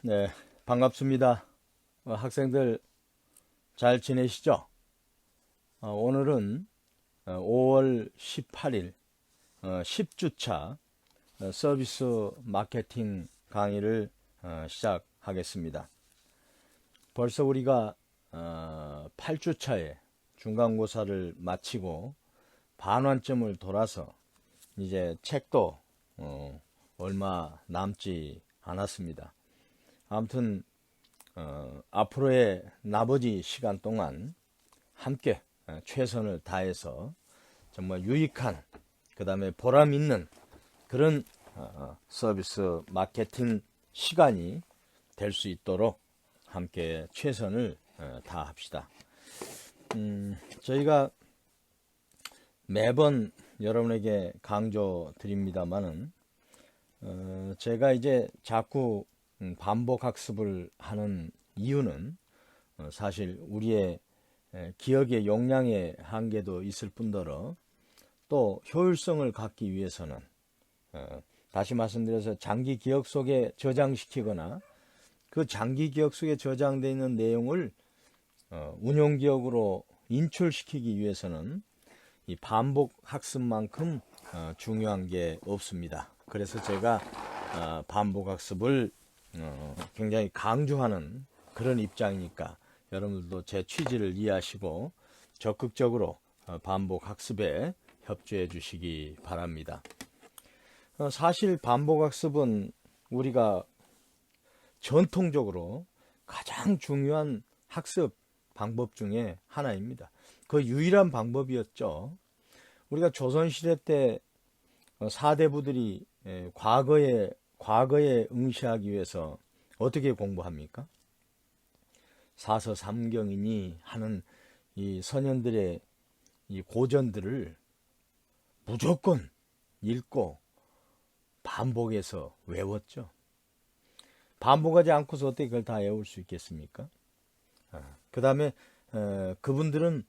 네, 반갑습니다. 학생들 잘 지내시죠? 오늘은 5월 18일 10주차 서비스 마케팅 강의를 시작하겠습니다. 벌써 우리가 8주차에 중간고사를 마치고 반환점을 돌아서 이제 책도 얼마 남지 않았습니다. 아무튼 앞으로의 나머지 시간 동안 함께 최선을 다해서 정말 유익한, 그 다음에 보람 있는 그런 서비스 마케팅 시간이 될 수 있도록 함께 최선을 다합시다. 저희가 매번 여러분에게 강조 드립니다만은 제가 이제 자꾸 반복 학습을 하는 이유는 사실 우리의 기억의 용량의 한계도 있을 뿐더러 또 효율성을 갖기 위해서는 다시 말씀드려서 장기 기억 속에 저장시키거나 그 장기 기억 속에 저장되어 있는 내용을 운용 기억으로 인출시키기 위해서는 이 반복 학습만큼 중요한 게 없습니다. 그래서 제가 반복 학습을 굉장히 강조하는 그런 입장이니까 여러분들도 제 취지를 이해하시고 적극적으로 반복 학습에 협조해 주시기 바랍니다. 사실 반복 학습은 우리가 전통적으로 가장 중요한 학습 방법 중에 하나입니다. 그 유일한 방법이었죠. 우리가 조선시대 때 사대부들이 과거에 응시하기 위해서 어떻게 공부합니까? 사서삼경이니 하는 이 선현들의 이 고전들을 무조건 읽고 반복해서 외웠죠. 반복하지 않고서 어떻게 그걸 다 외울 수 있겠습니까? 그 다음에 그분들은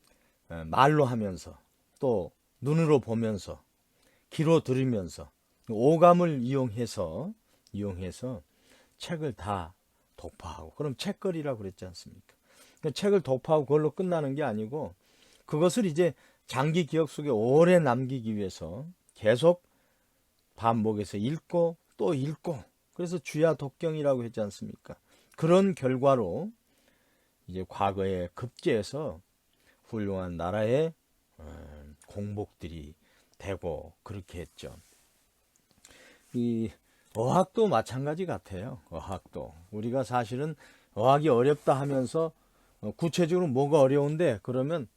말로 하면서 또 눈으로 보면서 귀로 들으면서 오감을 이용해서 책을 다 독파하고, 그럼 책거리라고 그랬지 않습니까? 책을 독파하고 그걸로 끝나는 게 아니고 그것을 이제 장기 기억 속에 오래 남기기 위해서 계속 반복해서 읽고 또 읽고, 그래서 주야 독경이라고 했지 않습니까? 그런 결과로 이제 과거에 급제해서 훌륭한 나라의 공복들이 되고 그렇게 했죠. 이 어학도 마찬가지 같아요. 어학도 우리가 사실은 어학이 어렵다 하면서 구체적으로 뭐가 어려운데 그러면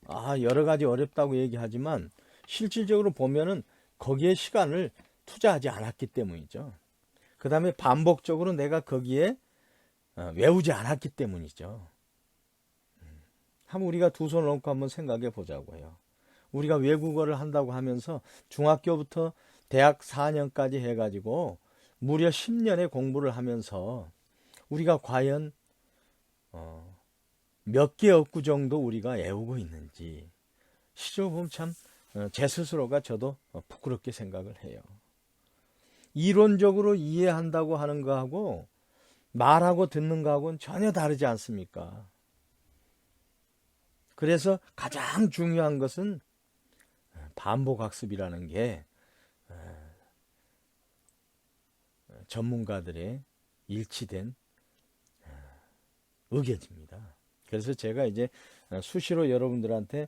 여러 가지 어렵다고 얘기하지만 실질적으로 보면은 거기에 시간을 투자하지 않았기 때문이죠. 그 다음에 반복적으로 내가 거기에 외우지 않았기 때문이죠. 한번 우리가 두 손을 얹고 한번 생각해 보자고요. 우리가 외국어를 한다고 하면서 중학교부터 대학 4년까지 해가지고 무려 10년의 공부를 하면서 우리가 과연 몇 개 어구 정도 우리가 외우고 있는지 실제로 보면 참 제 스스로가 저도 부끄럽게 생각을 해요. 이론적으로 이해한다고 하는 거하고 말하고 듣는 거하고는 전혀 다르지 않습니까? 그래서 가장 중요한 것은 반복학습이라는 게 전문가들의 일치된 의견입니다. 그래서 제가 이제 수시로 여러분들한테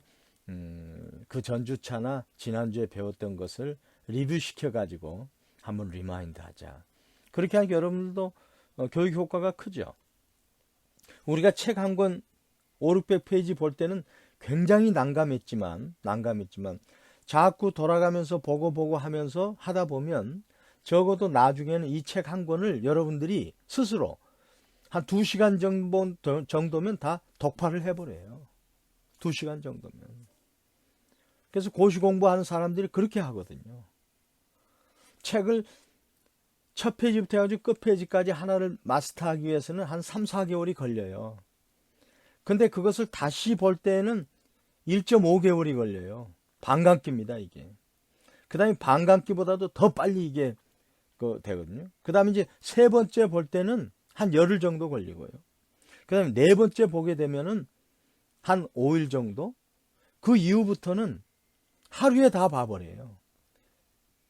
그 전주차나 지난주에 배웠던 것을 리뷰시켜 가지고 한번 리마인드 하자. 그렇게 하니까 여러분들도 교육 효과가 크죠. 우리가 책 한 권 500~600페이지 볼 때는 굉장히 난감했지만 자꾸 돌아가면서 보고 하면서 하다 보면 적어도 나중에는 이 책 한 권을 여러분들이 스스로 한 2시간 정도면 다 독파를 해버려요. 2시간 정도면. 그래서 고시 공부하는 사람들이 그렇게 하거든요. 책을 첫 페이지부터 해가지고 끝 페이지까지 하나를 마스터하기 위해서는 한 3~4개월이 걸려요. 근데 그것을 다시 볼 때는 1.5개월이 걸려요. 반감기입니다, 이게. 그 다음에 반감기보다도 더 빨리 이게 되거든요. 그 다음에 이제 세 번째 볼 때는 한 열흘 정도 걸리고요. 그 다음에 네 번째 보게 되면은 한 5일 정도? 그 이후부터는 하루에 다 봐버려요.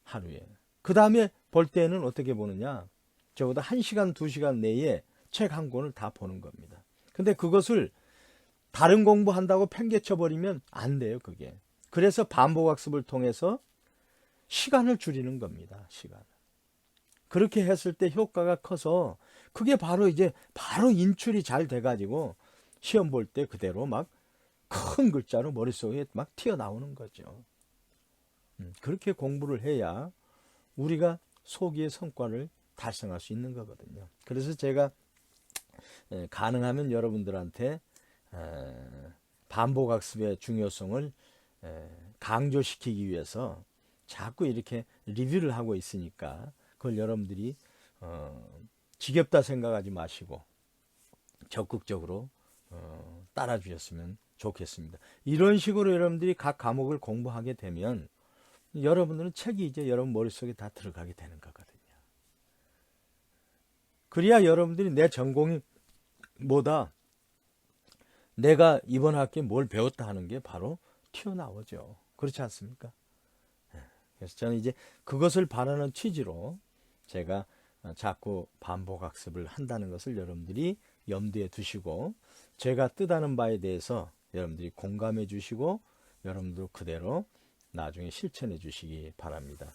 하루에. 그 다음에 볼 때는 어떻게 보느냐. 적어도 1시간, 2시간 내에 책 한 권을 다 보는 겁니다. 근데 그것을 다른 공부한다고 팽개쳐버리면 안 돼요, 그게. 그래서 반복학습을 통해서 시간을 줄이는 겁니다, 시간을. 그렇게 했을 때 효과가 커서 그게 바로 이제 바로 인출이 잘 돼가지고 시험 볼 때 그대로 막 큰 글자로 머릿속에 막 튀어나오는 거죠. 그렇게 공부를 해야 우리가 소기의 성과를 달성할 수 있는 거거든요. 그래서 제가 가능하면 여러분들한테 반복학습의 중요성을 강조시키기 위해서 자꾸 이렇게 리뷰를 하고 있으니까 그걸 여러분들이 지겹다 생각하지 마시고 적극적으로 따라 주셨으면 좋겠습니다. 이런 식으로 여러분들이 각 과목을 공부하게 되면 여러분들은 책이 이제 여러분 머릿속에 다 들어가게 되는 거거든요. 그래야 여러분들이 내 전공이 뭐다, 내가 이번 학기에 뭘 배웠다 하는 게 바로 튀어나오죠. 그렇지 않습니까? 그래서 저는 이제 그것을 바라는 취지로 제가 자꾸 반복학습을 한다는 것을 여러분들이 염두에 두시고 제가 뜻하는 바에 대해서 여러분들이 공감해 주시고 여러분들 그대로 나중에 실천해 주시기 바랍니다.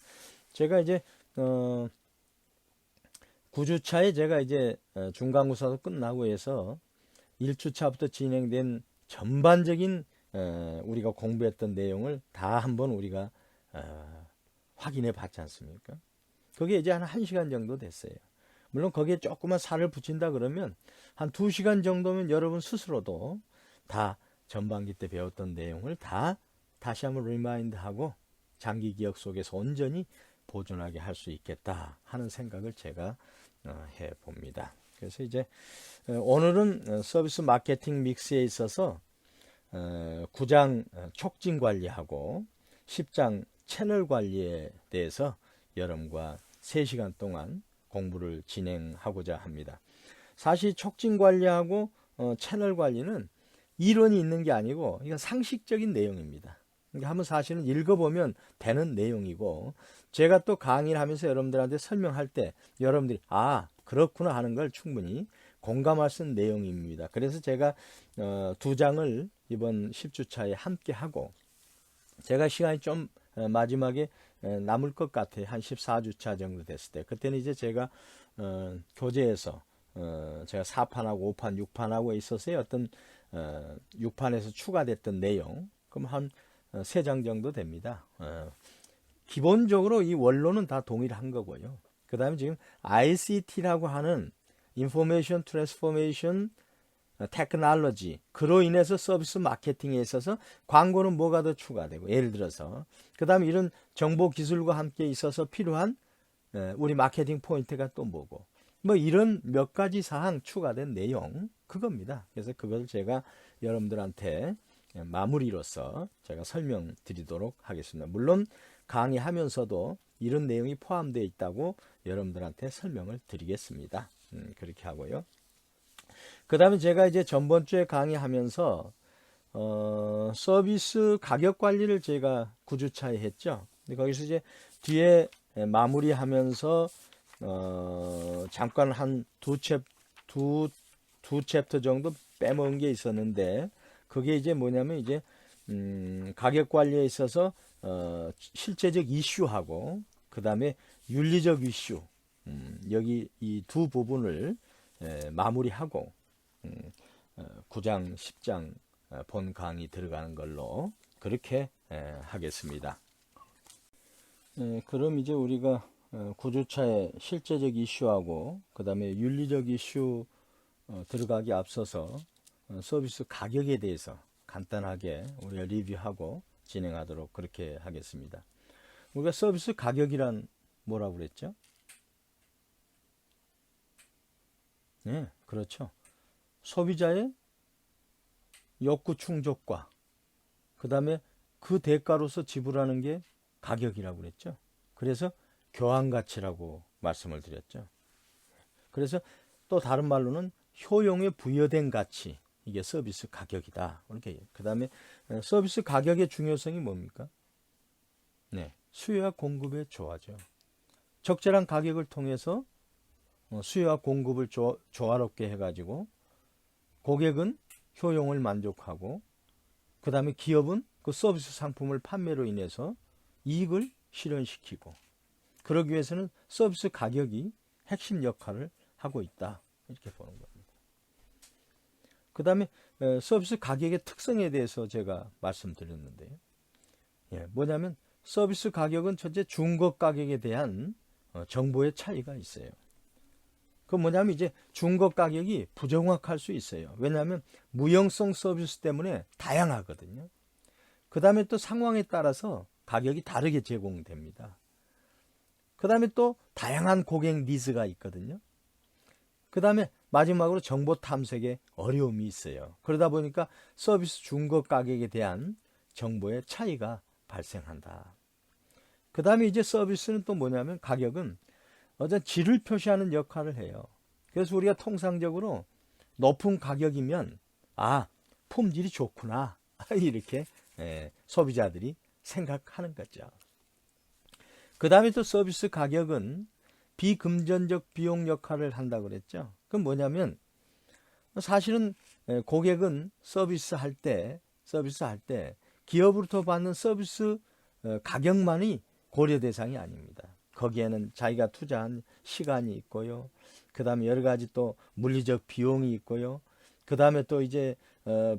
제가 이제 9주차에 제가 이제 중간고사도 끝나고 해서 1주차부터 진행된 전반적인 우리가 공부했던 내용을 다 한번 우리가 확인해 봤지 않습니까? 그게 이제 한 1시간 정도 됐어요. 물론 거기에 조그만 살을 붙인다 그러면 한 2시간 정도면 여러분 스스로도 다 전반기 때 배웠던 내용을 다 다시 한번 리마인드하고 장기 기억 속에서 온전히 보존하게 할 수 있겠다 하는 생각을 제가 해봅니다. 그래서 이제 오늘은 서비스 마케팅 믹스에 있어서 9장 촉진 관리하고 10장 채널 관리에 대해서 여러분과 3시간 동안 공부를 진행하고자 합니다. 사실 촉진 관리하고 채널 관리는 이론이 있는 게 아니고 이건 상식적인 내용입니다. 그러니까 한번 사실은 읽어보면 되는 내용이고 제가 또 강의를 하면서 여러분들한테 설명할 때 여러분들이 아 그렇구나 하는 걸 충분히 공감할 수 있는 내용입니다. 그래서 제가 2장을 이번 10주차에 함께 하고 제가 시간이 좀 마지막에 남을 것 같아요. 한 14주차 정도 됐을 때 그때는 이제 제가 교재에서 제가 4판하고 5판, 6판하고 있었어요. 어떤 6판에서 추가됐던 내용 그럼 한 3장 정도 됩니다. 기본적으로 이 원론은 다 동일한 거고요. 그 다음에 지금 ICT라고 하는 Information Transformation Technology 그로 인해서 서비스 마케팅에 있어서 광고는 뭐가 더 추가되고 예를 들어서 그 다음에 이런 정보 기술과 함께 있어서 필요한 우리 마케팅 포인트가 또 뭐고 뭐 이런 몇 가지 사항 추가된 내용 그겁니다. 그래서 그걸 제가 여러분들한테 마무리로서 제가 설명드리도록 하겠습니다. 물론 강의하면서도 이런 내용이 포함되어 있다고 여러분들한테 설명을 드리겠습니다. 그렇게 하고요. 그 다음에 제가 이제 전번 주에 강의하면서 서비스 가격 관리를 제가 9주차에 했죠. 근데 거기서 이제 뒤에 마무리하면서 잠깐 한 두 챕터 정도 빼먹은 게 있었는데 그게 이제 뭐냐면 이제 가격 관리에 있어서 실제적 이슈하고 그 다음에 윤리적 이슈 여기 이 두 부분을 마무리하고 9장 10장 본 강의 들어가는 걸로 그렇게 하겠습니다. 그럼 이제 우리가 9주차에 실제적 이슈하고 그 다음에 윤리적 이슈 들어가기 앞서서 서비스 가격에 대해서 간단하게 우리가 리뷰하고 진행하도록 그렇게 하겠습니다. 우리가 서비스 가격이란 뭐라고 그랬죠? 네, 그렇죠. 소비자의 욕구 충족과 그 다음에 그 대가로서 지불하는 게 가격이라고 그랬죠. 그래서 교환가치라고 말씀을 드렸죠. 그래서 또 다른 말로는 효용에 부여된 가치, 이게 서비스 가격이다. 이렇게. 그다음에 서비스 가격의 중요성이 뭡니까? 네, 수요와 공급의 조화죠. 적절한 가격을 통해서 수요와 공급을 조화롭게 해가지고 고객은 효용을 만족하고, 그 다음에 기업은 그 서비스 상품을 판매로 인해서 이익을 실현시키고, 그러기 위해서는 서비스 가격이 핵심 역할을 하고 있다. 이렇게 보는 겁니다. 그 다음에 서비스 가격의 특성에 대해서 제가 말씀드렸는데요. 뭐냐면 서비스 가격은 첫째 중고 가격에 대한 정보의 차이가 있어요. 그 뭐냐면 이제 중고 가격이 부정확할 수 있어요. 왜냐하면 무형성 서비스 때문에 다양하거든요. 그 다음에 또 상황에 따라서 가격이 다르게 제공됩니다. 그 다음에 또 다양한 고객 니즈가 있거든요. 그 다음에 마지막으로 정보 탐색에 어려움이 있어요. 그러다 보니까 서비스 중고 가격에 대한 정보의 차이가 발생한다. 그 다음에 이제 서비스는 또 뭐냐면 가격은 어떤 질을 표시하는 역할을 해요. 그래서 우리가 통상적으로 높은 가격이면 품질이 좋구나 이렇게 소비자들이 생각하는 거죠. 그 다음에 또 서비스 가격은 비금전적 비용 역할을 한다고 그랬죠. 그건 뭐냐면 사실은 고객은 서비스할 때 기업으로부터 받는 서비스 가격만이 고려 대상이 아닙니다. 거기에는 자기가 투자한 시간이 있고요. 그 다음에 여러 가지 또 물리적 비용이 있고요. 그 다음에 또 이제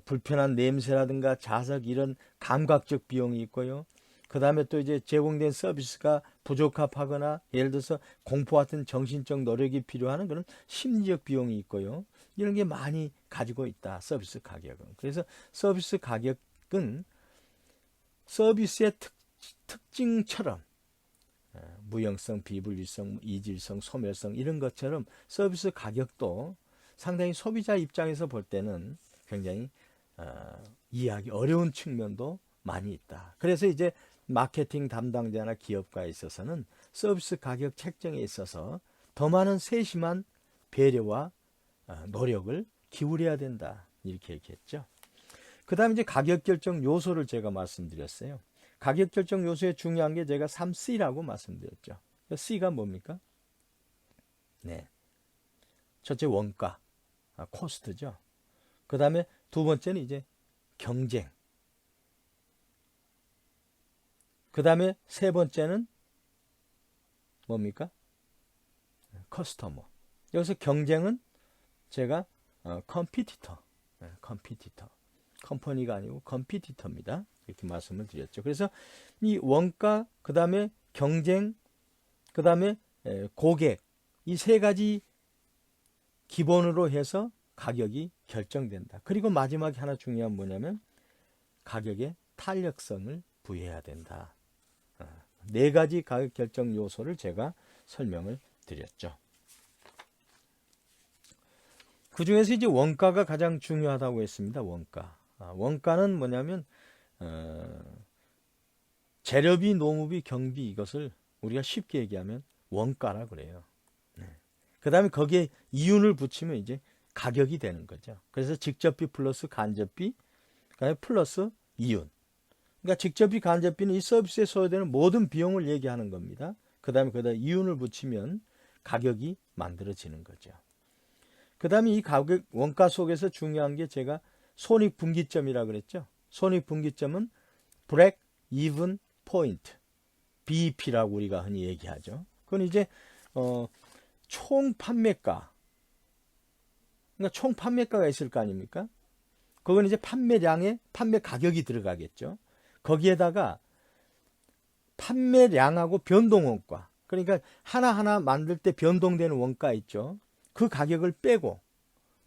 불편한 냄새라든가 자석 이런 감각적 비용이 있고요. 그 다음에 또 이제 제공된 서비스가 부적합하거나 예를 들어서 공포 같은 정신적 노력이 필요한 그런 심리적 비용이 있고요. 이런 게 많이 가지고 있다. 서비스 가격은. 그래서 서비스 가격은 서비스의 특징처럼 무형성, 비분리성, 이질성, 소멸성 이런 것처럼 서비스 가격도 상당히 소비자 입장에서 볼 때는 굉장히 이해하기 어려운 측면도 많이 있다. 그래서 이제 마케팅 담당자나 기업가에 있어서는 서비스 가격 책정에 있어서 더 많은 세심한 배려와 노력을 기울여야 된다. 이렇게 얘기했죠. 그 다음에 이제 가격 결정 요소를 제가 말씀드렸어요. 가격 결정 요소에 중요한 게 제가 3C라고 말씀드렸죠. C가 뭡니까? 네. 첫째 원가, 코스트죠. 그 다음에 두 번째는 이제 경쟁. 그 다음에 세 번째는 뭡니까? 커스터머. 여기서 경쟁은 제가 컴피티터. 컴퍼니가 아니고 컴피티터입니다. 이렇게 말씀을 드렸죠. 그래서 이 원가, 그 다음에 경쟁, 그 다음에 고객, 이 세 가지 기본으로 해서 가격이 결정된다. 그리고 마지막에 하나 중요한 뭐냐면 가격에 탄력성을 부여해야 된다. 네 가지 가격 결정 요소를 제가 설명을 드렸죠. 그 중에서 이제 원가가 가장 중요하다고 했습니다. 원가. 원가는 뭐냐면 재료비, 노무비, 경비 이것을 우리가 쉽게 얘기하면 원가라 그래요. 그 다음에 거기에 이윤을 붙이면 이제 가격이 되는 거죠. 그래서 직접비 플러스 간접비, 그다음에 플러스 이윤. 그러니까 직접비, 간접비는 이 서비스에 소요되는 모든 비용을 얘기하는 겁니다. 그 다음에 거기다 이윤을 붙이면 가격이 만들어지는 거죠. 그 다음에 이 가격 원가 속에서 중요한 게 제가 손익분기점이라고 그랬죠. 손익분기점은 Break Even Point, BEP라고 우리가 흔히 얘기하죠. 그건 이제 총 판매가, 그러니까 총 판매가가 있을 거 아닙니까? 그건 이제 판매량에 판매 가격이 들어가겠죠. 거기에다가 판매량하고 변동원가, 그러니까 하나하나 만들 때 변동되는 원가 있죠. 그 가격을 빼고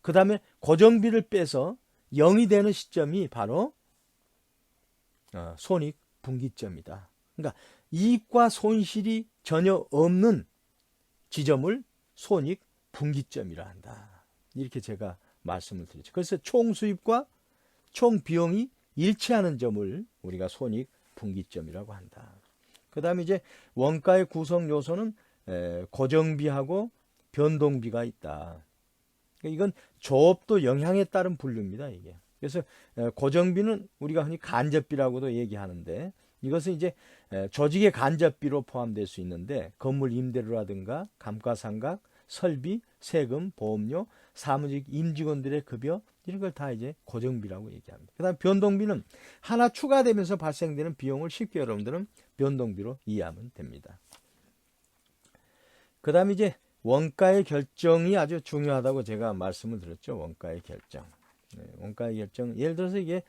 그 다음에 고정비를 빼서 0이 되는 시점이 바로 손익분기점이다. 그러니까 이익과 손실이 전혀 없는 지점을 손익분기점이라 한다. 이렇게 제가 말씀을 드렸죠. 그래서 총수입과 총비용이 일치하는 점을 우리가 손익분기점이라고 한다. 그 다음에 이제 원가의 구성 요소는 고정비하고 변동비가 있다. 이건 조업도 영향에 따른 분류입니다, 이게. 그래서 고정비는 우리가 흔히 간접비라고도 얘기하는데 이것은 이제 조직의 간접비로 포함될 수 있는데 건물 임대료라든가 감가상각, 설비, 세금, 보험료, 사무직 임직원들의 급여 이런 걸 다 이제 고정비라고 얘기합니다. 그다음 변동비는 하나 추가되면서 발생되는 비용을 쉽게 여러분들은 변동비로 이해하면 됩니다. 그다음 이제 원가의 결정이 아주 중요하다고 제가 말씀을 드렸죠. 원가의 결정. 원가의 결정. 예를 들어서 이게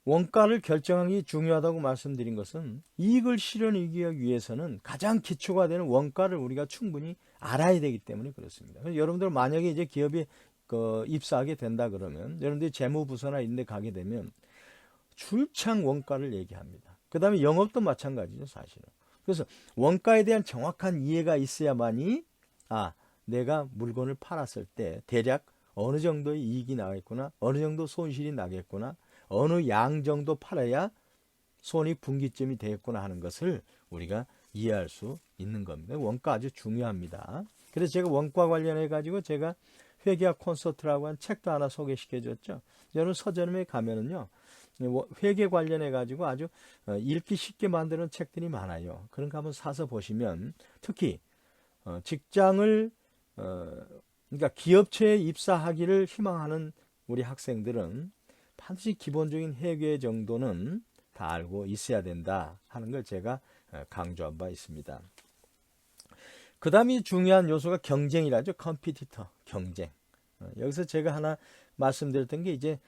원가를 결정하기 중요하다고 말씀드린 것은 이익을 실현하기 위해서는 가장 기초가 되는 원가를 우리가 충분히 알아야 되기 때문에 그렇습니다. 그래서 여러분들 만약에 이제 기업에 입사하게 된다 그러면 여러분들이 재무부서나 이런 데 가게 되면 출창 원가를 얘기합니다. 그 다음에 영업도 마찬가지죠, 사실은. 그래서 원가에 대한 정확한 이해가 있어야만이 내가 물건을 팔았을 때 대략 어느 정도의 이익이 나겠구나, 어느 정도 손실이 나겠구나, 어느 양 정도 팔아야 손익분기점이 되겠구나 하는 것을 우리가 이해할 수 있는 겁니다. 원가 아주 중요합니다. 그래서 제가 원가 관련해 가지고 제가 회계학 콘서트라고 한 책도 하나 소개시켜 줬죠. 여러분 서점에 가면은요, 회계 관련해 가지고 아주 읽기 쉽게 만드는 책들이 많아요. 그런 거 한번 사서 보시면 특히 직장을 그러니까 기업체에 입사하기를 희망하는 우리 학생들은 반드시 기본적인 회계 정도는 다 알고 있어야 된다 하는 걸 제가 강조한 바 있습니다. 그 다음에 중요한 요소가 경쟁이라죠. 컴피티터, 경쟁. 여기서 제가 하나 말씀드렸던 게 이제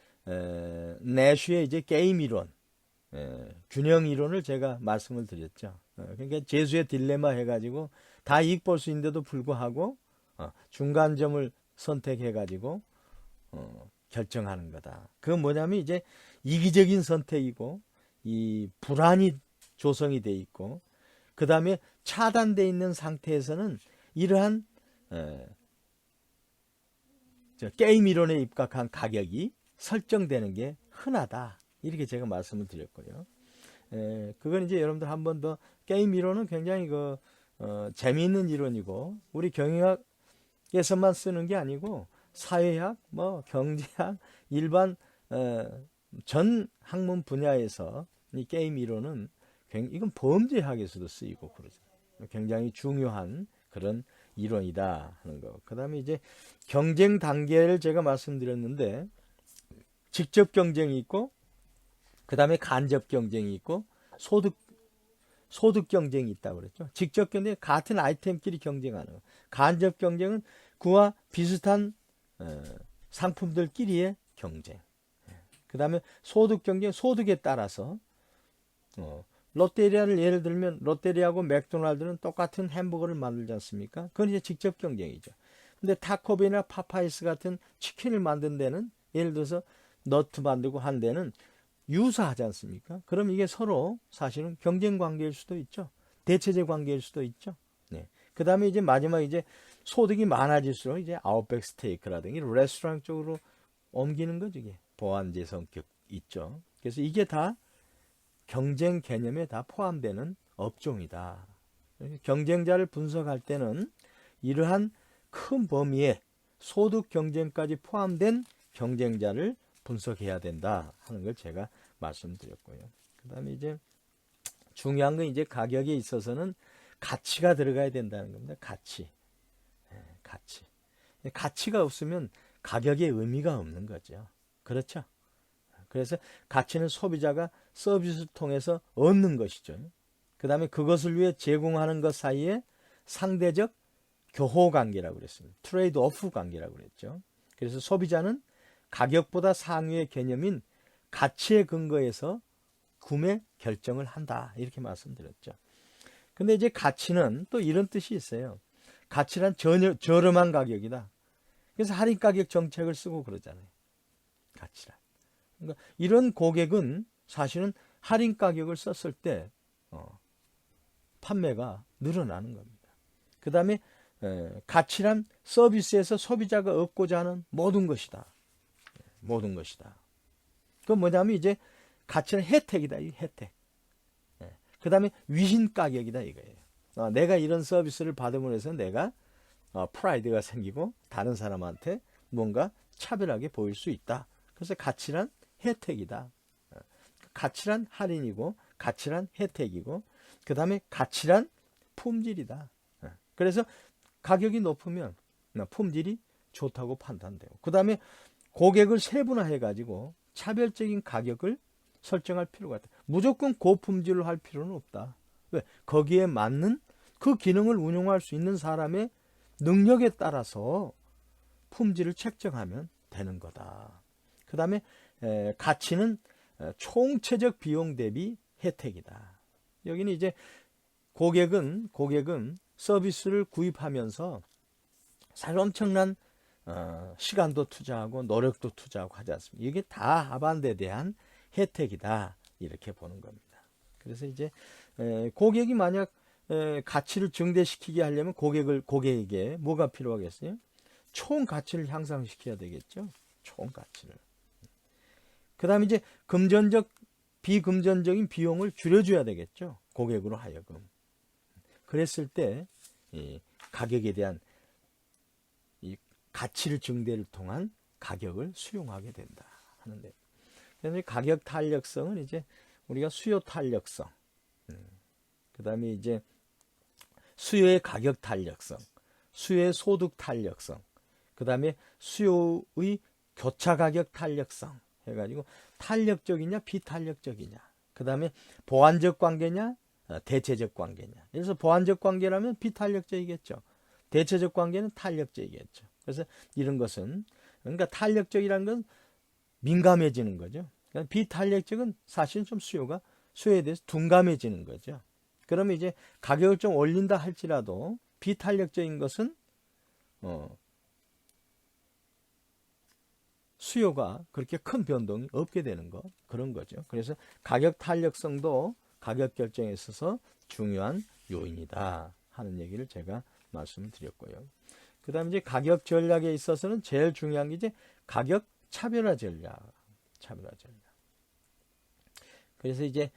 내쉬의 이제 게임 이론, 균형 이론을 제가 말씀을 드렸죠. 그러니까 재수의 딜레마 해가지고 다 이익 볼 수 있는데도 불구하고 중간점을 선택해가지고 결정하는 거다. 그건 뭐냐면 이제 이기적인 선택이고 이 불안이 조성이 돼 있고 그 다음에 차단돼 있는 상태에서는 이러한 게임 이론에 입각한 가격이 설정되는 게 흔하다. 이렇게 제가 말씀을 드렸고요. 그건 이제 여러분들 한 번 더 게임 이론은 굉장히 재미있는 이론이고 우리 경영학에서만 쓰는 게 아니고 사회학, 경제학, 일반 전 학문 분야에서 이 게임 이론은 이건 범죄학에서도 쓰이고 그러죠. 굉장히 중요한 그런 이론이다 하는 거. 그다음에 이제 경쟁 단계를 제가 말씀드렸는데 직접 경쟁이 있고 그다음에 간접 경쟁이 있고 소득 경쟁이 있다고 그랬죠. 직접 경쟁 같은 아이템끼리 경쟁하는 거. 간접 경쟁은 그와 비슷한 상품들끼리의 경쟁. 그다음에 소득 경쟁, 소득에 따라서 롯데리아를 예를 들면 롯데리아하고 맥도날드는 똑같은 햄버거를 만들지 않습니까? 그건 이제 직접 경쟁이죠. 근데 타코벨이나 파파이스 같은 치킨을 만든 데는 예를 들어서 너트 만들고 한 데는 유사하지 않습니까? 그럼 이게 서로 사실은 경쟁 관계일 수도 있죠. 대체제 관계일 수도 있죠. 네. 그 다음에 이제 마지막 이제 소득이 많아질수록 이제 아웃백 스테이크라든지 레스토랑 쪽으로 옮기는 거죠. 이게 보완제 성격 있죠. 그래서 이게 다 경쟁 개념에 다 포함되는 업종이다. 경쟁자를 분석할 때는 이러한 큰 범위에 소득 경쟁까지 포함된 경쟁자를 분석해야 된다 하는 걸 제가 말씀드렸고요. 그 다음에 이제 중요한 건 이제 가격에 있어서는 가치가 들어가야 된다는 겁니다. 가치. 가치가 없으면 가격에 의미가 없는 거죠. 그렇죠? 그래서 가치는 소비자가 서비스를 통해서 얻는 것이죠. 그 다음에 그것을 위해 제공하는 것 사이에 상대적 교호 관계라고 그랬습니다. 트레이드 오프 관계라고 그랬죠. 그래서 소비자는 가격보다 상위의 개념인 가치에 근거해서 구매 결정을 한다. 이렇게 말씀드렸죠. 근데 이제 가치는 또 이런 뜻이 있어요. 가치란 저렴한 가격이다. 그래서 할인 가격 정책을 쓰고 그러잖아요. 가치란. 그러니까 이런 고객은 사실은 할인 가격을 썼을 때 판매가 늘어나는 겁니다. 그 다음에 가치란 서비스에서 소비자가 얻고자 하는 모든 것이다. 모든 것이다. 그건 뭐냐면 이제 가치는 혜택이다. 이 혜택. 그 다음에 위신 가격이다 이거예요. 내가 이런 서비스를 받음으로 해서 내가 프라이드가 생기고 다른 사람한테 뭔가 차별하게 보일 수 있다. 그래서 가치란 혜택이다. 가치란 할인이고 가치란 혜택이고 그 다음에 가치란 품질이다. 그래서 가격이 높으면 품질이 좋다고 판단되고 그 다음에 고객을 세분화해 가지고 차별적인 가격을 설정할 필요가 있다. 무조건 고품질로 할 필요는 없다. 왜? 거기에 맞는 그 기능을 운용할 수 있는 사람의 능력에 따라서 품질을 책정하면 되는 거다. 그 다음에 가치는 총체적 비용 대비 혜택이다. 여기는 이제 고객은 서비스를 구입하면서 사실 엄청난 시간도 투자하고 노력도 투자하고 하지 않습니까? 이게 다 하반대에 대한 혜택이다. 이렇게 보는 겁니다. 그래서 이제 고객이 만약 가치를 증대시키게 하려면 고객에게 뭐가 필요하겠어요? 총 가치를 향상시켜야 되겠죠. 총 가치를. 그 다음에 이제 금전적, 비금전적인 비용을 줄여줘야 되겠죠. 고객으로 하여금. 그랬을 때 이 가격에 대한 이 가치를 증대를 통한 가격을 수용하게 된다 하는데. 그래서 가격 탄력성은 이제 우리가 수요 탄력성, 그 다음에 이제 수요의 가격 탄력성, 수요의 소득 탄력성, 그 다음에 수요의 교차 가격 탄력성 해가지고 탄력적이냐 비탄력적이냐, 그 다음에 보완적 관계냐 대체적 관계냐. 그래서 보완적 관계라면 비탄력적이겠죠. 대체적 관계는 탄력적이겠죠. 그래서 이런 것은 그러니까 탄력적이라는 건 민감해지는 거죠. 그러니까 비탄력적은 사실 좀 수요에 대해서 둔감해지는 거죠. 그러면 이제 가격을 좀 올린다 할지라도 비탄력적인 것은 수요가 그렇게 큰 변동이 없게 되는 거 그런 거죠. 그래서 가격 탄력성도 가격 결정에 있어서 중요한 요인이다 하는 얘기를 제가 말씀을 드렸고요. 그 다음에 이제 가격 전략에 있어서는 제일 중요한 게 이제 가격 차별화 전략. 그래서 이제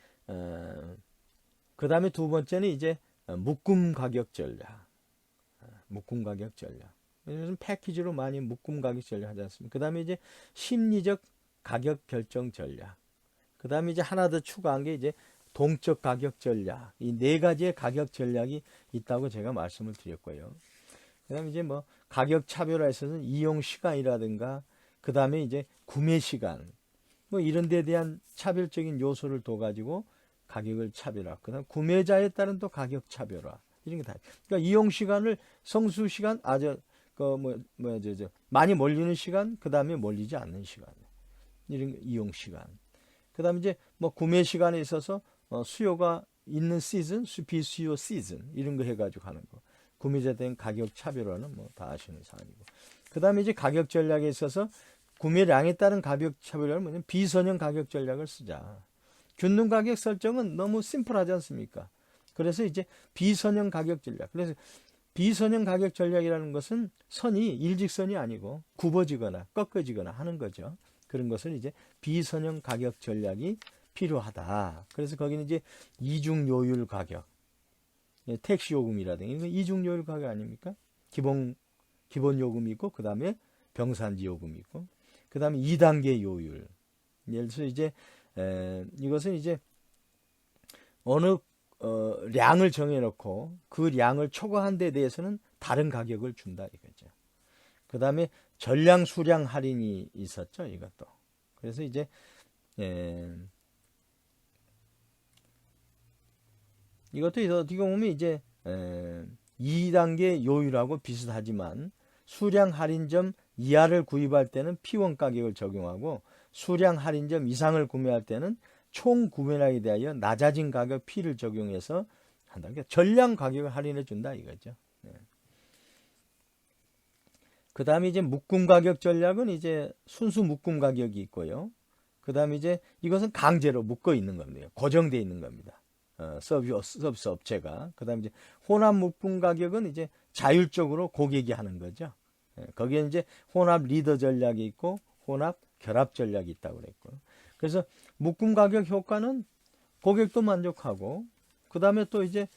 그 다음에 두 번째는 이제 묶음 가격 전략. 요즘 패키지로 많이 묶음 가격 전략 하지 않습니까? 그 다음에 이제 심리적 가격 결정 전략. 그 다음에 이제 하나 더 추가한 게 이제 동적 가격 전략. 이 네 가지의 가격 전략이 있다고 제가 말씀을 드렸고요. 그 다음에 이제 뭐 가격 차별화에서는 이용 시간이라든가 그 다음에 이제 구매 시간 뭐 이런 데에 대한 차별적인 요소를 둬가지고 가격을 차별화. 그 다음 구매자에 따른 또 가격 차별화. 이런 게 다. 그러니까 이용 시간을 성수 시간 많이 몰리는 시간 그 다음에 몰리지 않는 시간. 이런 이용 시간. 그 다음에 이제 뭐 구매 시간에 있어서 수요가 있는 시즌, 비수요 시즌 이런 거 해가지고 하는 거. 구매자에 대한 가격 차별화는 뭐 다 아시는 사안이고. 그 다음에 이제 가격 전략에 있어서 구매량에 따른 가격 차별화를 뭐냐면 비선형 가격 전략을 쓰자. 균등 가격 설정은 너무 심플하지 않습니까? 그래서 이제 비선형 가격 전략. 그래서 비선형 가격 전략이라는 것은 선이 일직선이 아니고 굽어지거나 꺾어지거나 하는 거죠. 그런 것을 이제 비선형 가격 전략이 필요하다. 그래서 거기는 이제 이중 요율 가격, 택시 요금이라든가 이건 이중 요율 가격 아닙니까? 기본 요금이 있고 그 다음에 병산지 요금이 있고 그 다음에 2단계 요율. 예를 들어서 이제 이것은 이제 어느 량을 정해놓고 그 량을 초과한 데 대해서는 다른 가격을 준다 이거죠. 그 다음에 전량 수량 할인이 있었죠 이것도. 그래서 이제 이것도 어떻게 보면 이제 2단계 요율하고 비슷하지만 수량 할인점 이하를 구입할 때는 P1 가격을 적용하고 수량 할인점 이상을 구매할 때는 총 구매량에 대하여 낮아진 가격 P를 적용해서 한다. 그러니까 전량 가격을 할인해 준다 이거죠. 그 다음에 이제 묶음 가격 전략은 이제 순수 묶음 가격이 있고요. 그 다음에 이제 이것은 강제로 묶어 있는 겁니다. 고정되어 있는 겁니다. 서비스 업체가. 그 다음에 이제 혼합 묶음 가격은 이제 자율적으로 고객이 하는 거죠. 거기에 이제 혼합 리더 전략이 있고 혼합 결합 전략이 있다고 그랬고. 그래서 묶음 가격 효과는 고객도 만족하고, 그 다음에 또 이제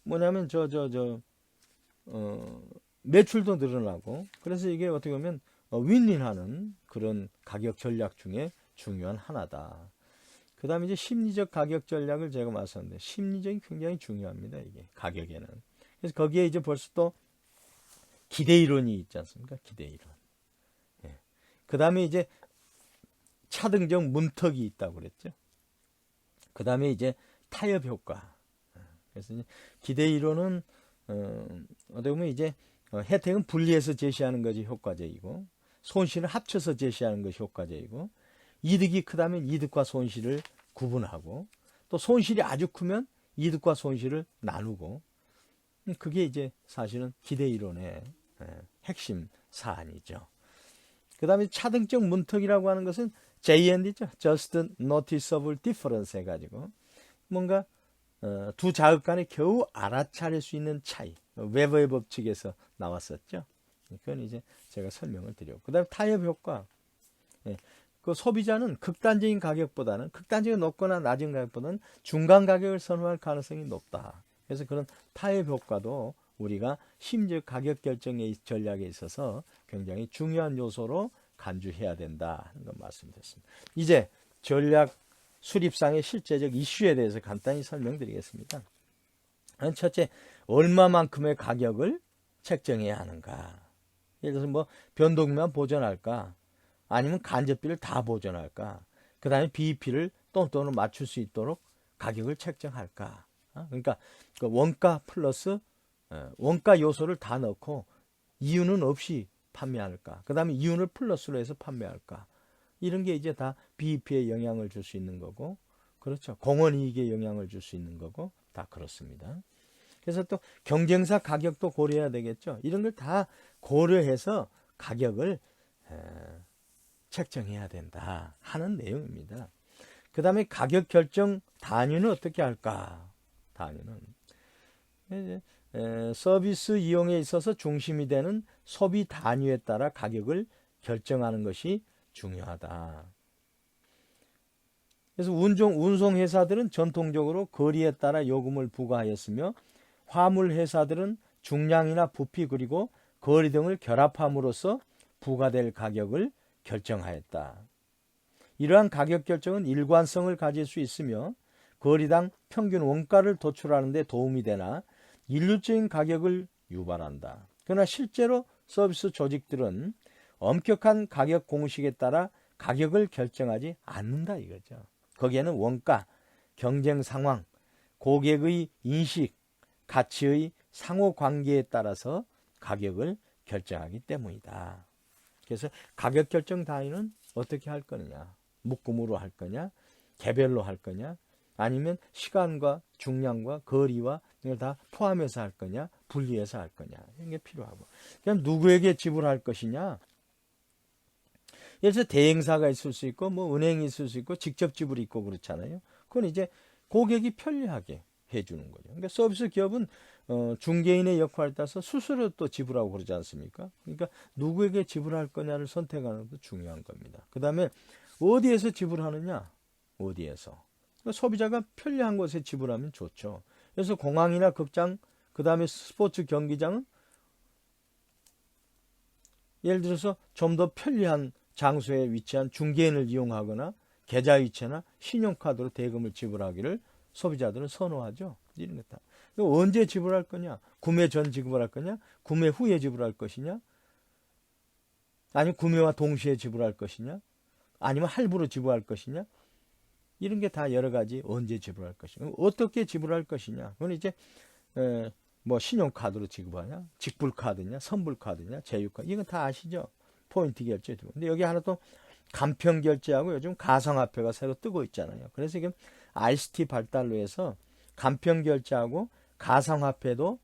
뭐냐면 매출도 늘어나고, 그래서 이게 어떻게 보면 윈윈하는 그런 가격 전략 중에 중요한 하나다. 그 다음에 이제 심리적 가격 전략을 제가 말씀드렸는데, 심리적이 굉장히 중요합니다. 이게 가격에는. 그래서 거기에 이제 벌써 또 기대 이론이 있지 않습니까? 기대 이론. 예. 그 다음에 이제 차등적 문턱이 있다고 그랬죠. 그 다음에 이제 타협 효과. 그래서 이제 기대 이론은 어떻게 보면 이제 혜택은 분리해서 제시하는 것이 효과적이고, 손실을 합쳐서 제시하는 것이 효과적이고, 이득이 크다면 이득과 손실을 구분하고, 또 손실이 아주 크면 이득과 손실을 나누고, 그게 이제 사실은 기대 이론의 핵심 사안이죠. 그 다음에 차등적 문턱이라고 하는 것은 JND죠. Just Noticeable Difference 해가지고 뭔가 두 자극 간에 겨우 알아차릴 수 있는 차이. 웨버의 법칙에서 나왔었죠. 그건 이제 제가 설명을 드렸고. 그 다음에 타협 효과. 그 소비자는 극단적인 가격보다는, 극단적인 높거나 낮은 가격보다는 중간 가격을 선호할 가능성이 높다. 그래서 그런 타협 효과도 우리가 심리적 가격 결정의 전략에 있어서 굉장히 중요한 요소로 간주해야 된다 하는 걸 말씀드렸습니다. 이제 전략 수립상의 실제적 이슈에 대해서 간단히 설명드리겠습니다. 첫째, 얼마만큼의 가격을 책정해야 하는가. 예를 들어서 뭐 변동비만 보전할까, 아니면 간접비를 다 보전할까, 그 다음에 BEP를 똔똔을 맞출 수 있도록 가격을 책정할까. 그러니까 그 원가 플러스 원가 요소를 다 넣고 이윤은 없이 판매할까, 그 다음에 이윤을 플러스로 해서 판매할까. 이런 게 이제 다 BEP에 영향을 줄 수 있는 거고, 그렇죠. 공원이익에 영향을 줄 수 있는 거고, 다 그렇습니다. 그래서 또 경쟁사 가격도 고려해야 되겠죠. 이런 걸 다 고려해서 가격을 책정해야 된다 하는 내용입니다. 그 다음에 가격 결정 단위는 어떻게 할까? 단위는 이제 서비스 이용에 있어서 중심이 되는 소비 단위에 따라 가격을 결정하는 것이 중요하다. 그래서 운송 회사들은 전통적으로 거리에 따라 요금을 부과하였으며, 화물 회사들은 중량이나 부피 그리고 거리 등을 결합함으로써 부과될 가격을 결정하였다. 이러한 가격 결정은 일관성을 가질 수 있으며 거리당 평균 원가를 도출하는 데 도움이 되나 일률적인 가격을 유발한다. 그러나 실제로 서비스 조직들은 엄격한 가격 공식에 따라 가격을 결정하지 않는다 이거죠. 거기에는 원가, 경쟁 상황, 고객의 인식, 가치의 상호 관계에 따라서 가격을 결정하기 때문이다. 그래서 가격 결정 단위는 어떻게 할 거냐? 묶음으로 할 거냐? 개별로 할 거냐? 아니면 시간과 중량과 거리와 이걸 다 포함해서 할 거냐? 분리해서 할 거냐? 이런 게 필요하고. 그럼 누구에게 지불할 것이냐? 예를 들어서 대행사가 있을 수 있고, 뭐 은행이 있을 수 있고, 직접 지불이 있고 그렇잖아요. 그건 이제 고객이 편리하게 해주는 거죠. 그러니까 서비스 기업은 중개인의 역할에 따라서 수수료 또 지불하고 그러지 않습니까? 그러니까 누구에게 지불할 거냐를 선택하는 것도 중요한 겁니다. 그 다음에 어디에서 지불하느냐? 어디에서? 그러니까 소비자가 편리한 곳에 지불하면 좋죠. 그래서 공항이나 극장, 그 다음에 스포츠 경기장은 예를 들어서 좀 더 편리한 장소에 위치한 중개인을 이용하거나 계좌이체나 신용카드로 대금을 지불하기를 소비자들은 선호하죠. 이런 것 다. 언제 지불할 거냐? 구매 전 지불할 거냐? 구매 후에 지불할 것이냐? 아니면 구매와 동시에 지불할 것이냐? 아니면 할부로 지불할 것이냐? 이런 게 다 여러 가지 언제 지불할 것이냐? 어떻게 지불할 것이냐? 그건 이제 뭐 신용카드로 지급하냐? 직불카드냐? 선불카드냐? 제휴카드? 이건 다 아시죠? 포인트 결제. 근데 여기 하나 또 간편 결제하고 요즘 가상화폐가 새로 뜨고 있잖아요. 그래서 지금 ICT 발달로 해서 간편 결제하고 가상화폐도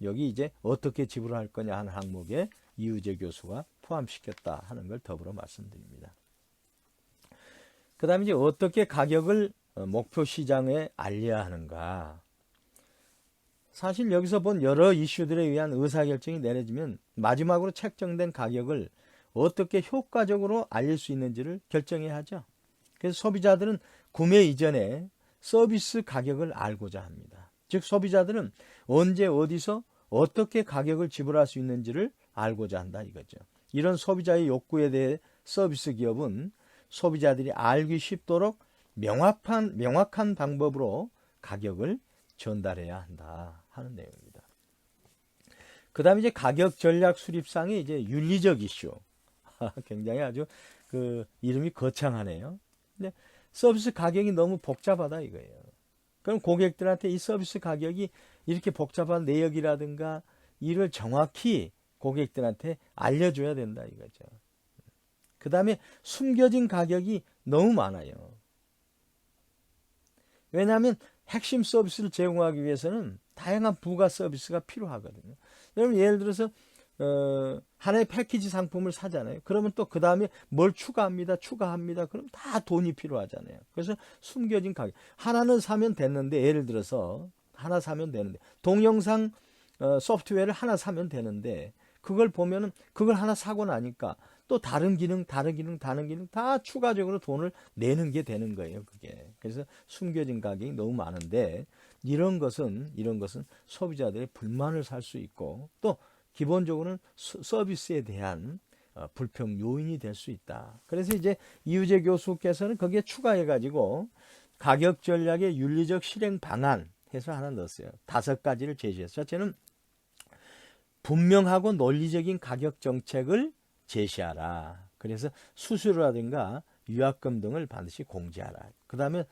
여기 이제 어떻게 지불할 거냐 하는 항목에 이우재 교수가 포함시켰다 하는 걸 더불어 말씀드립니다. 그 다음에 이제 어떻게 가격을 목표 시장에 알려야 하는가. 사실 여기서 본 여러 이슈들에 의한 의사결정이 내려지면 마지막으로 책정된 가격을 어떻게 효과적으로 알릴 수 있는지를 결정해야 하죠. 그래서 소비자들은 구매 이전에 서비스 가격을 알고자 합니다. 즉 소비자들은 언제 어디서 어떻게 가격을 지불할 수 있는지를 알고자 한다 이거죠. 이런 소비자의 욕구에 대해 서비스 기업은 소비자들이 알기 쉽도록 명확한 방법으로 가격을 전달해야 한다 하는 내용입니다. 그 다음에 이제 가격 전략 수립상의 이제 윤리적 이슈. 굉장히 아주 그 이름이 거창하네요. 근데 서비스 가격이 너무 복잡하다 이거예요. 그럼 고객들한테 이 서비스 가격이 이렇게 복잡한 내역이라든가 이를 정확히 고객들한테 알려줘야 된다 이거죠. 그 다음에 숨겨진 가격이 너무 많아요. 왜냐하면 핵심 서비스를 제공하기 위해서는 다양한 부가 서비스가 필요하거든요. 여러분 예를 들어서 하나의 패키지 상품을 사잖아요. 그러면 또 그 다음에 뭘 추가합니다. 그럼 다 돈이 필요하잖아요. 그래서 숨겨진 가격. 하나는 사면 됐는데 예를 들어서 하나 사면 되는데 동영상 소프트웨어를 하나 사면 되는데 그걸 보면은 그걸 하나 사고 나니까 또 다른 기능 다 추가적으로 돈을 내는 게 되는 거예요. 그게. 그래서 숨겨진 가격이 너무 많은데 이런 것은 소비자들의 불만을 살 수 있고 또 기본적으로는 서비스에 대한 불평 요인이 될 수 있다. 그래서 이제 이우재 교수께서는 거기에 추가해가지고 가격 전략의 윤리적 실행 방안 해서 하나 넣었어요. 5가지를 제시했어요. 첫째는 분명하고 논리적인 가격 정책을 제시하라. 그래서 수수료라든가 위약금 등을 반드시 공지하라. 그 다음에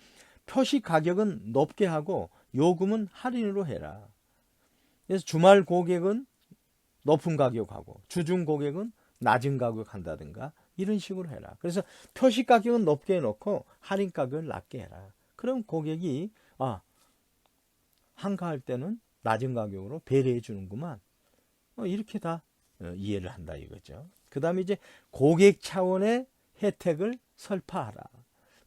표시 가격은 높게 하고 요금은 할인으로 해라. 그래서 주말 고객은 높은 가격하고 주중 고객은 낮은 가격 한다든가 이런 식으로 해라. 그래서 표시 가격은 높게 해놓고 할인 가격을 낮게 해라. 그럼 고객이 한가할 때는 낮은 가격으로 배려해 주는구만. 이렇게 다 이해를 한다 이거죠. 그 다음에 이제 고객 차원의 혜택을 설파하라.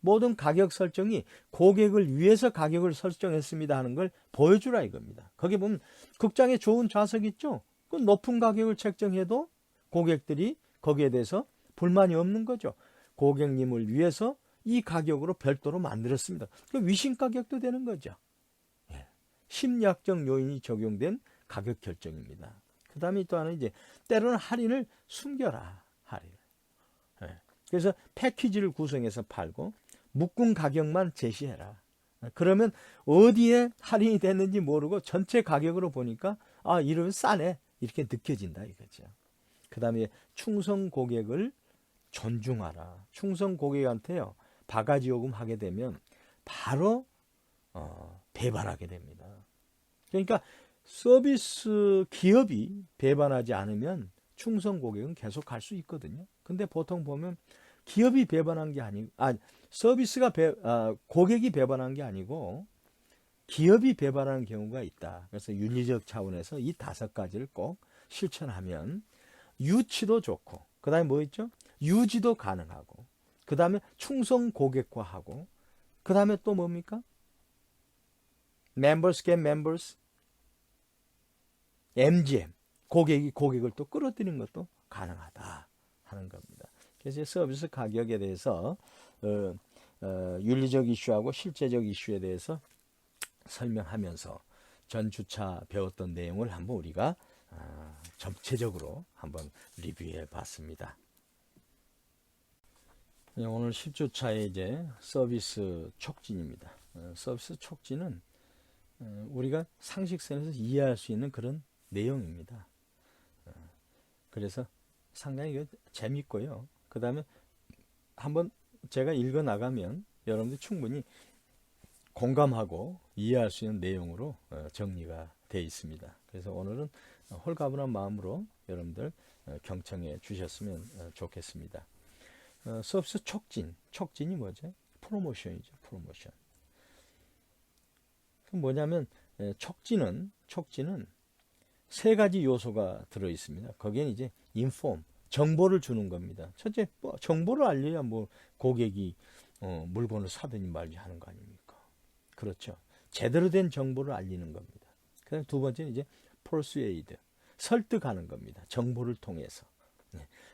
모든 가격 설정이 고객을 위해서 가격을 설정했습니다 하는 걸 보여주라 이겁니다. 거기 보면 극장에 좋은 좌석 있죠? 그 높은 가격을 책정해도 고객들이 거기에 대해서 불만이 없는 거죠. 고객님을 위해서 이 가격으로 별도로 만들었습니다. 그 위신 가격도 되는 거죠. 심리학적 요인이 적용된 가격 결정입니다. 그 다음에 또 하나는 이제 때로는 할인을 숨겨라. 할인. 그래서 패키지를 구성해서 팔고 묶은 가격만 제시해라. 그러면 어디에 할인이 됐는지 모르고 전체 가격으로 보니까 이러면 싸네. 이렇게 느껴진다 이거죠. 그 다음에 충성 고객을 존중하라. 충성 고객한테요. 바가지 요금 하게 되면 바로 배반하게 됩니다. 그러니까 서비스 기업이 배반하지 않으면 충성 고객은 계속 갈 수 있거든요. 근데 보통 보면 기업이 배반한 게 서비스가 고객이 배반한 게 아니고 기업이 배반하는 경우가 있다. 그래서 윤리적 차원에서 이 5가지를 꼭 실천하면 유치도 좋고, 그 다음에 뭐 있죠? 유지도 가능하고, 그 다음에 충성 고객화하고, 그 다음에 또 뭡니까? Members get members, MGM, 고객이 고객을 또 끌어들이는 것도 가능하다 하는 겁니다. 그래서 서비스 가격에 대해서 윤리적 이슈하고 실제적 이슈에 대해서 설명하면서 전주차 배웠던 내용을 한번 우리가 전체적으로 한번 리뷰해 봤습니다. 오늘 10주차의 이제 서비스 촉진입니다. 서비스 촉진은 우리가 상식선에서 이해할 수 있는 그런 내용입니다. 그래서 상당히 재밌고요. 그 다음에 한번 제가 읽어 나가면 여러분들 충분히 공감하고 이해할 수 있는 내용으로 정리가 되어 있습니다. 그래서 오늘은 홀가분한 마음으로 여러분들 경청해 주셨으면 좋겠습니다. 서비스 촉진이 뭐죠? 프로모션이죠. 프로모션. 뭐냐면 촉진은 3가지 요소가 들어 있습니다. 거기에는 이제 정보를 주는 겁니다. 첫째, 정보를 알려야 고객이 물건을 사든지 말지 하는 거 아닙니까? 그렇죠. 제대로 된 정보를 알리는 겁니다. 그다음 2번째는 이제 persuade, 설득하는 겁니다. 정보를 통해서.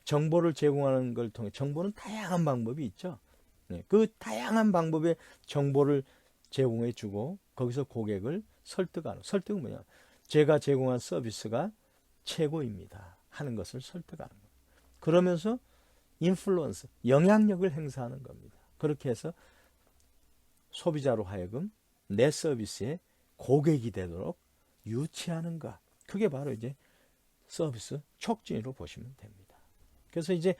정보를 제공하는 걸 통해 정보는 다양한 방법이 있죠. 그 다양한 방법의 정보를 제공해 주고 거기서 고객을 설득은 뭐냐? 제가 제공한 서비스가 최고입니다 하는 것을 설득하는 겁니다. 그러면서 인플루언스, 영향력을 행사하는 겁니다. 그렇게 해서 소비자로 하여금 내 서비스에 고객이 되도록 유치하는 것. 그게 바로 이제 서비스 촉진으로 보시면 됩니다. 그래서 이제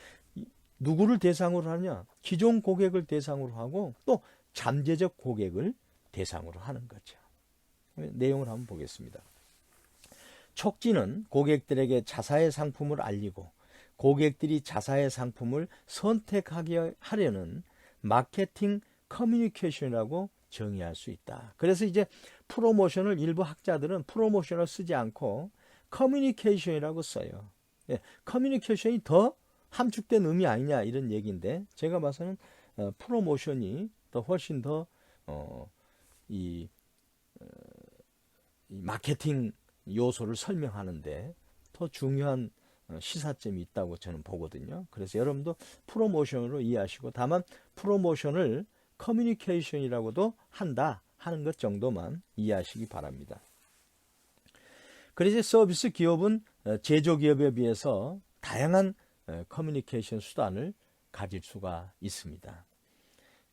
누구를 대상으로 하냐? 기존 고객을 대상으로 하고 또 잠재적 고객을 대상으로 하는 거죠. 내용을 한번 보겠습니다. 촉진은 고객들에게 자사의 상품을 알리고 고객들이 자사의 상품을 선택하게 하려는 마케팅 커뮤니케이션이라고 정의할 수 있다. 그래서 이제 프로모션을 일부 학자들은 프로모션을 쓰지 않고 커뮤니케이션이라고 써요. 예, 커뮤니케이션이 더 함축된 의미 아니냐 이런 얘기인데 제가 봐서는 프로모션이 더 훨씬 더 이 마케팅 요소를 설명하는데 더 중요한 시사점이 있다고 저는 보거든요. 그래서 여러분도 프로모션으로 이해하시고 다만 프로모션을 커뮤니케이션이라고도 한다 하는 것 정도만 이해하시기 바랍니다. 그래서 서비스 기업은 제조기업에 비해서 다양한 커뮤니케이션 수단을 가질 수가 있습니다.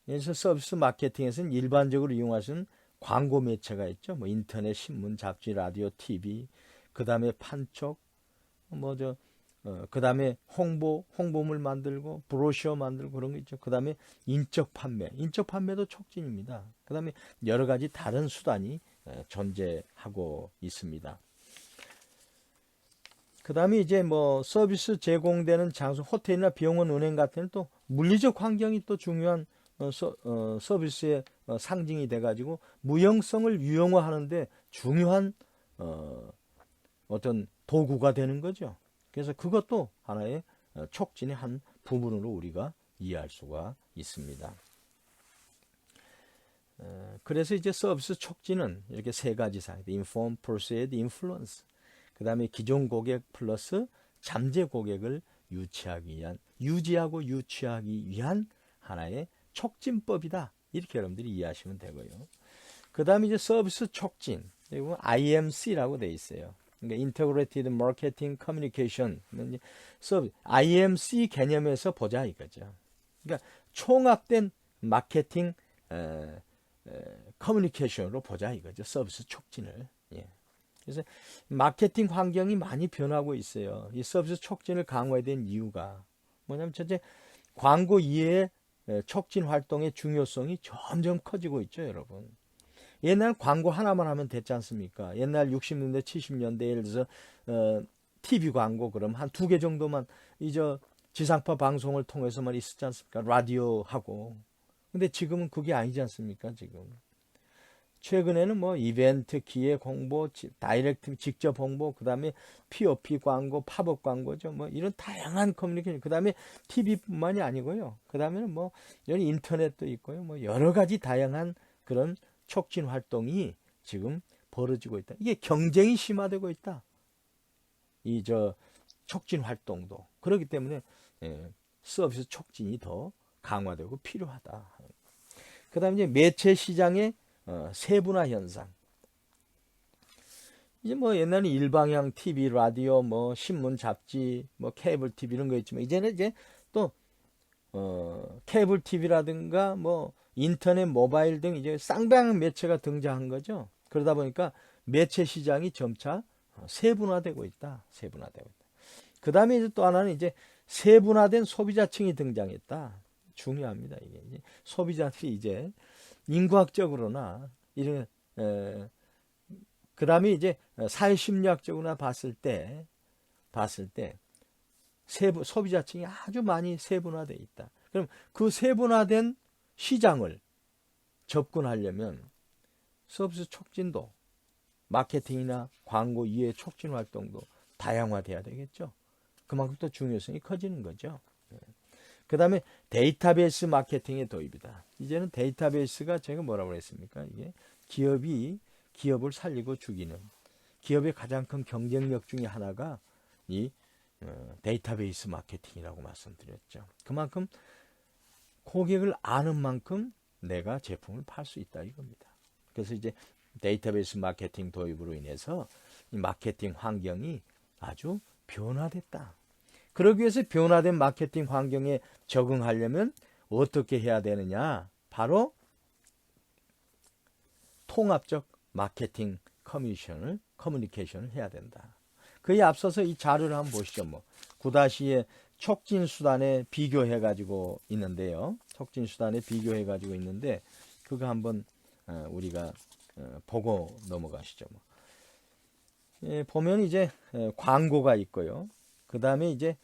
그래서 서비스 마케팅에서는 일반적으로 이용하시는 광고 매체가 있죠. 뭐 인터넷, 신문, 잡지, 라디오, TV, 그 다음에 판촉, 그 다음에 홍보물 만들고, 브로셔 만들고 그런 거 있죠. 그 다음에 인적 판매도 촉진입니다. 그 다음에 여러 가지 다른 수단이 존재하고 있습니다. 그 다음에 이제 뭐 서비스 제공되는 장소, 호텔이나 병원, 은행 같은 또 물리적 환경이 또 중요한 서비스의 상징이 돼가지고 무형성을 유형화하는데 중요한 어떤 도구가 되는 거죠. 그래서 그것도 하나의 촉진의 한 부분으로 우리가 이해할 수가 있습니다. 그래서 이제 서비스 촉진은 이렇게 세 가지 사항, inform, persuade, influence. 그 다음에 기존 고객 플러스 잠재 고객을 유지하고 유치하기 위한 하나의 촉진법이다. 이렇게 여러분들이 이해하시면 되고요. 그 다음에 이제 서비스 촉진, 그리고 IMC라고 되어 있어요. 그러니까 Integrated Marketing Communication. IMC 개념에서 보자 이거죠. 그러니까 총합된 마케팅 커뮤니케이션으로 보자 이거죠. 서비스 촉진을. 예. 그래서 마케팅 환경이 많이 변하고 있어요. 이 서비스 촉진을 강화해야 된 이유가 뭐냐면 첫째, 광고 이외의 촉진 활동의 중요성이 점점 커지고 있죠, 여러분. 옛날 광고 하나만 하면 됐지 않습니까? 옛날 60년대, 70년대 예를 들어서 TV 광고 그럼 한 2개 정도만 지상파 방송을 통해서만 있었지 않습니까? 라디오하고. 근데 지금은 그게 아니지 않습니까, 지금. 최근에는 뭐 이벤트, 기획 홍보, 다이렉트 직접 홍보, 그 다음에 POP 광고, 팝업 광고죠. 뭐 이런 다양한 커뮤니케이션. 그 다음에 TV뿐만이 아니고요. 그 다음에는 뭐 인터넷도 있고요. 뭐 여러 가지 다양한 그런 촉진 활동이 지금 벌어지고 있다. 이게 경쟁이 심화되고 있다. 촉진 활동도. 그렇기 때문에 서비스 촉진이 더 강화되고 필요하다. 그 다음에 이제 매체 시장의 세분화 현상. 이제 뭐 옛날에 일방향 TV, 라디오, 뭐 신문, 잡지, 뭐 케이블 TV 이런 거 있지만 이제는 이제 또 케이블 TV라든가 뭐 인터넷, 모바일 등 이제 쌍방향 매체가 등장한 거죠. 그러다 보니까 매체 시장이 점차 세분화되고 있다. 그 다음에 이제 또 하나는 이제 세분화된 소비자층이 등장했다. 중요합니다. 이게 이제 소비자들이 이제 인구학적으로나 이런 그다음에 이제 사회심리학적으로나 봤을 때 소비자층이 아주 많이 세분화되어 있다. 그럼 그 세분화된 시장을 접근하려면 서비스 촉진도 마케팅이나 광고 이외의 촉진 활동도 다양화돼야 되겠죠. 그만큼 또 중요성이 커지는 거죠. 그 다음에 데이터베이스 마케팅의 도입이다. 이제는 데이터베이스가 제가 뭐라고 했습니까? 이게 기업을 살리고 죽이는 기업의 가장 큰 경쟁력 중에 하나가 이 데이터베이스 마케팅이라고 말씀드렸죠. 그만큼 고객을 아는 만큼 내가 제품을 팔 수 있다 이겁니다. 그래서 이제 데이터베이스 마케팅 도입으로 인해서 이 마케팅 환경이 아주 변화됐다. 그러기 위해서 변화된 마케팅 환경에 적응하려면 어떻게 해야 되느냐? 바로 통합적 마케팅 커뮤니케이션을 해야 된다. 그에 앞서서 이 자료를 한번 보시죠. 9-2의 촉진수단에 비교해가지고 있는데요. 촉진수단에 비교해가지고 있는데, 그거 한번 우리가 보고 넘어가시죠. 보면 이제 광고가 있고요. 그 다음에 이제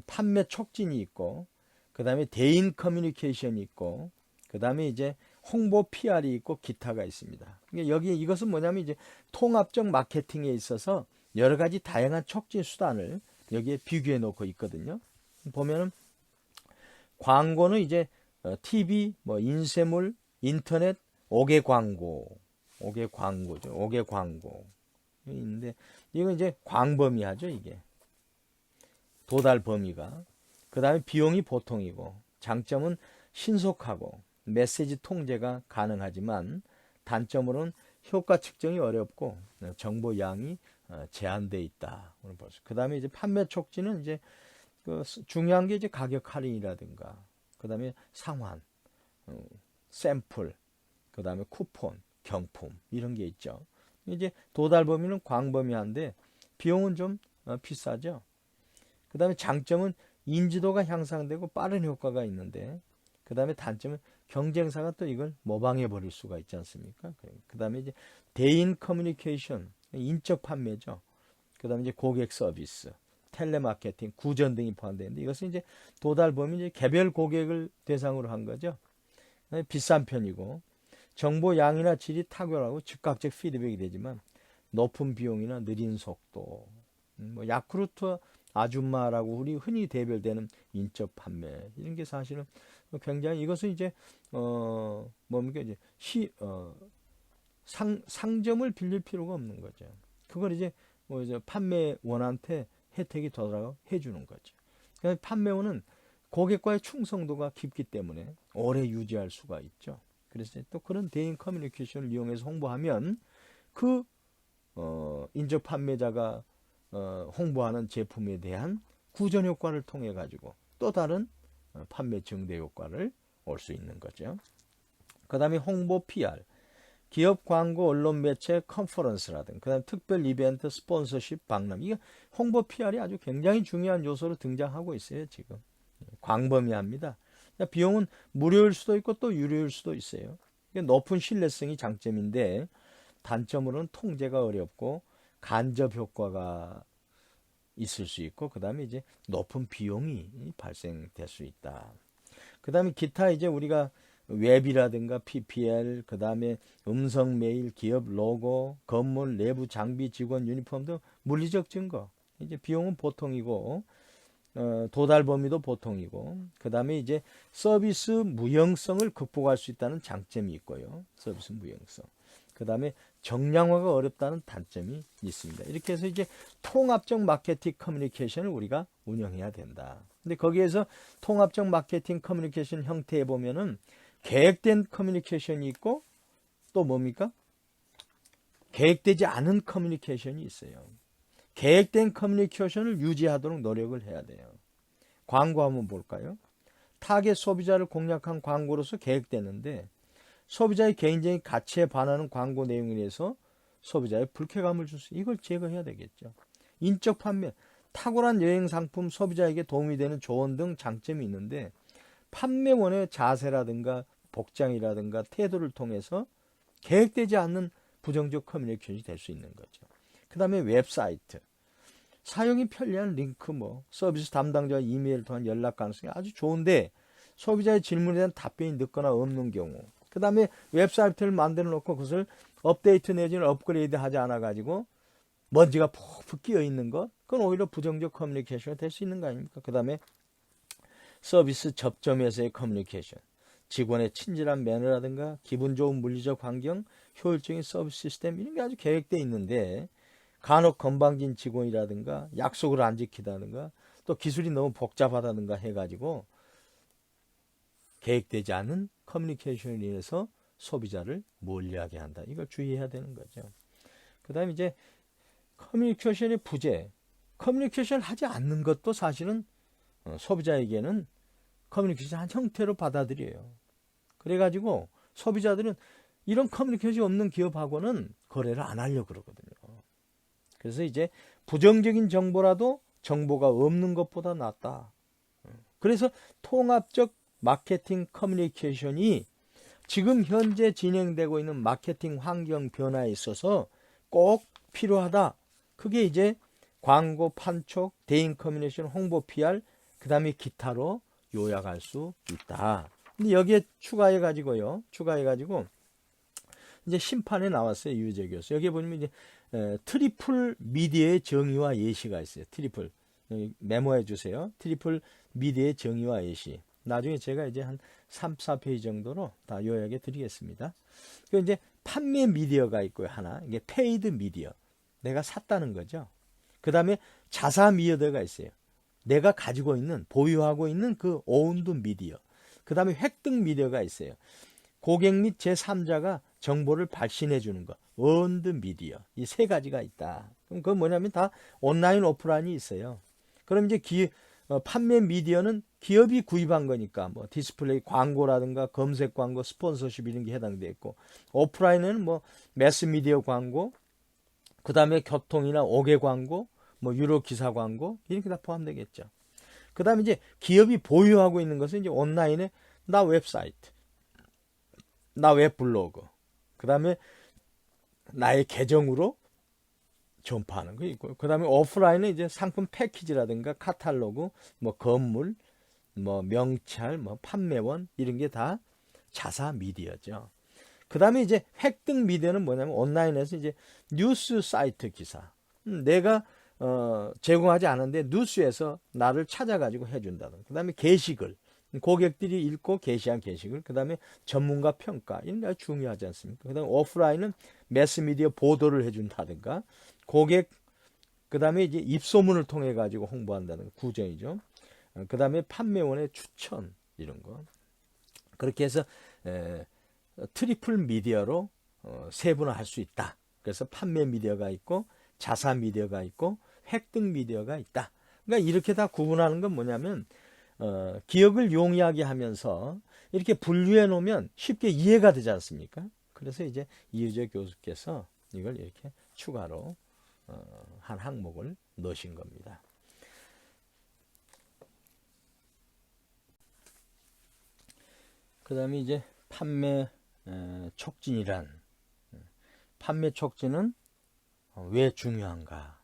판매 촉진이 있고, 그 다음에 대인 커뮤니케이션이 있고, 그 다음에 이제 홍보 PR이 있고 기타가 있습니다. 여기 이것은 뭐냐면 이제 통합적 마케팅에 있어서 여러 가지 다양한 촉진 수단을 여기에 비교해 놓고 있거든요. 보면은 광고는 이제 TV, 인쇄물, 인터넷, 옥외 광고죠. 옥외 광고. 있는데 이건 이제 광범위하죠, 이게. 도달 범위가. 그다음에 비용이 보통이고, 장점은 신속하고 메시지 통제가 가능하지만 단점으로는 효과 측정이 어렵고 정보 양이 제한돼 있다. 그 다음에 이제 판매 촉진은 이제 중요한 게 이제 가격 할인이라든가, 그 다음에 상환, 샘플, 그 다음에 쿠폰, 경품 이런 게 있죠. 이제 도달 범위는 광범위한데 비용은 좀 비싸죠. 그 다음에 장점은 인지도가 향상되고 빠른 효과가 있는데, 그 다음에 단점은 경쟁사가 또 이걸 모방해 버릴 수가 있지 않습니까? 그 다음에 이제 대인 커뮤니케이션, 인적 판매죠. 그 다음에 이제 고객 서비스, 텔레마케팅, 구전 등이 포함되는데, 이것은 이제 도달 범위 이제 개별 고객을 대상으로 한 거죠. 비싼 편이고, 정보 양이나 질이 탁월하고 즉각적 피드백이 되지만 높은 비용이나 느린 속도, 야쿠르트 아줌마라고 우리 흔히 대별되는 인적 판매, 이런 게 사실은 굉장히, 이것은 이제 뭡니까, 이제 상점을 빌릴 필요가 없는 거죠. 그걸 이제 이제 판매원한테 혜택이 더라고 해주는 거죠. 그러니까 판매원은 고객과의 충성도가 깊기 때문에 오래 유지할 수가 있죠. 그래서 또 그런 대인 커뮤니케이션을 이용해서 홍보하면 그 인적 판매자가 홍보하는 제품에 대한 구전 효과를 통해 가지고 또 다른 판매 증대 효과를 올 수 있는 거죠. 그 다음에 홍보 PR, 기업 광고, 언론 매체, 컨퍼런스라든가, 그 다음에 특별 이벤트, 스폰서십, 박람, 이게 홍보 PR이 아주 굉장히 중요한 요소로 등장하고 있어요. 지금 광범위합니다. 비용은 무료일 수도 있고 또 유료일 수도 있어요. 높은 신뢰성이 장점인데 단점으로는 통제가 어렵고 간접 효과가 있을 수 있고, 그 다음에 이제 높은 비용이 발생될 수 있다. 그 다음에 기타 이제 우리가 웹이라든가 PPL, 그 다음에 음성 메일, 기업 로고, 건물, 내부 장비, 직원 유니폼 등 물리적 증거, 이제 비용은 보통이고, 도달 범위도 보통이고, 그 다음에 이제 서비스 무형성을 극복할 수 있다는 장점이 있고요. 서비스 무형성. 그 다음에 정량화가 어렵다는 단점이 있습니다. 이렇게 해서 이제 통합적 마케팅 커뮤니케이션을 우리가 운영해야 된다. 근데 거기에서 통합적 마케팅 커뮤니케이션 형태에 보면은 계획된 커뮤니케이션이 있고 또 뭡니까? 계획되지 않은 커뮤니케이션이 있어요. 계획된 커뮤니케이션을 유지하도록 노력을 해야 돼요. 광고 한번 볼까요? 타겟 소비자를 공략한 광고로서 계획되는데 소비자의 개인적인 가치에 반하는 광고 내용에 대해서 소비자의 불쾌감을 줄 수, 이걸 제거해야 되겠죠. 인적 판매, 탁월한 여행 상품, 소비자에게 도움이 되는 조언 등 장점이 있는데 판매원의 자세라든가 복장이라든가 태도를 통해서 계획되지 않는 부정적 커뮤니케이션이 될 수 있는 거죠. 그 다음에 웹사이트, 사용이 편리한 링크, 서비스 담당자와 이메일을 통한 연락 가능성이 아주 좋은데 소비자의 질문에 대한 답변이 늦거나 없는 경우, 그 다음에 웹사이트를 만들어 놓고 그것을 업데이트 내지는 업그레이드 하지 않아 가지고 먼지가 푹푹 끼어 있는 것, 그건 오히려 부정적 커뮤니케이션이 될 수 있는 거 아닙니까? 그 다음에 서비스 접점에서의 커뮤니케이션, 직원의 친절한 매너라든가 기분 좋은 물리적 환경, 효율적인 서비스 시스템, 이런 게 아주 계획되어 있는데 간혹 건방진 직원이라든가 약속을 안 지키다든가 또 기술이 너무 복잡하다든가 해가지고 계획되지 않은 커뮤니케이션에 의해서 소비자를 멀리하게 한다. 이걸 주의해야 되는 거죠. 그 다음에 이제 커뮤니케이션의 부재, 커뮤니케이션을 하지 않는 것도 사실은 소비자에게는 커뮤니케이션 한 형태로 받아들여요. 그래가지고 소비자들은 이런 커뮤니케이션이 없는 기업하고는 거래를 안 하려고 그러거든요. 그래서 이제 부정적인 정보라도 정보가 없는 것보다 낫다. 그래서 통합적 마케팅 커뮤니케이션이 지금 현재 진행되고 있는 마케팅 환경 변화에 있어서 꼭 필요하다. 그게 이제 광고, 판촉, 대인 커뮤니케이션, 홍보, PR, 그 다음에 기타로 요약할 수 있다. 근데 여기에 추가해가지고 이제 심판에 나왔어요. 유재 교수. 여기에 보면 이제 트리플 미디어의 정의와 예시가 있어요. 트리플. 메모해 주세요. 트리플 미디어의 정의와 예시. 나중에 제가 이제 한 3, 4페이지 정도로 다 요약해 드리겠습니다. 그 이제 판매 미디어가 있고요. 하나. 이게 페이드 미디어. 내가 샀다는 거죠. 그 다음에 자사 미디어가 있어요. 내가 가지고 있는, 보유하고 있는 그 오운드 미디어. 그 다음에 획득 미디어가 있어요. 고객 및 제3자가 정보를 발신해 주는 거. 언드 미디어. 이 세 가지가 있다. 그럼 그건 뭐냐면 다 온라인, 오프라인이 있어요. 그럼 이제 판매 미디어는 기업이 구입한 거니까 뭐 디스플레이 광고라든가 검색 광고, 스폰서십 이런 게 해당되어 있고, 오프라인은 뭐 매스 미디어 광고, 그 다음에 교통이나 오개 광고, 뭐 유료 기사 광고 이렇게 다 포함되겠죠. 그 다음에 이제 기업이 보유하고 있는 것은 이제 온라인에 나 웹사이트, 나 웹블로그, 그 다음에 나의 계정으로 전파하는 거 있고, 그 다음에 오프라인은 이제 상품 패키지라든가 카탈로그, 뭐 건물, 뭐 명찰, 뭐 판매원 이런 게 다 자사 미디어죠. 그 다음에 이제 획득 미디어는 뭐냐면 온라인에서 이제 뉴스 사이트 기사. 내가 제공하지 않은데 뉴스에서 나를 찾아가지고 해준다든. 그 다음에 게시글. 고객들이 읽고 게시한 게시글. 그 다음에 전문가 평가. 이런 게 중요하지 않습니까? 그 다음에 오프라인은 매스미디어 보도를 해준다든가. 고객, 그 다음에 이제 입소문을 통해 가지고 홍보한다는 구정이죠. 그 다음에 판매원의 추천, 이런 거. 그렇게 해서, 트리플 미디어로 세분화할 수 있다. 그래서 판매 미디어가 있고, 자사 미디어가 있고, 획득 미디어가 있다. 그러니까 이렇게 다 구분하는 건 뭐냐면, 기억을 용이하게 하면서 이렇게 분류해 놓으면 쉽게 이해가 되지 않습니까? 그래서 이제 이유재 교수께서 이걸 이렇게 추가로 한 항목을 넣으신 겁니다. 그 다음에 이제 판매 촉진이란, 판매 촉진은 왜 중요한가?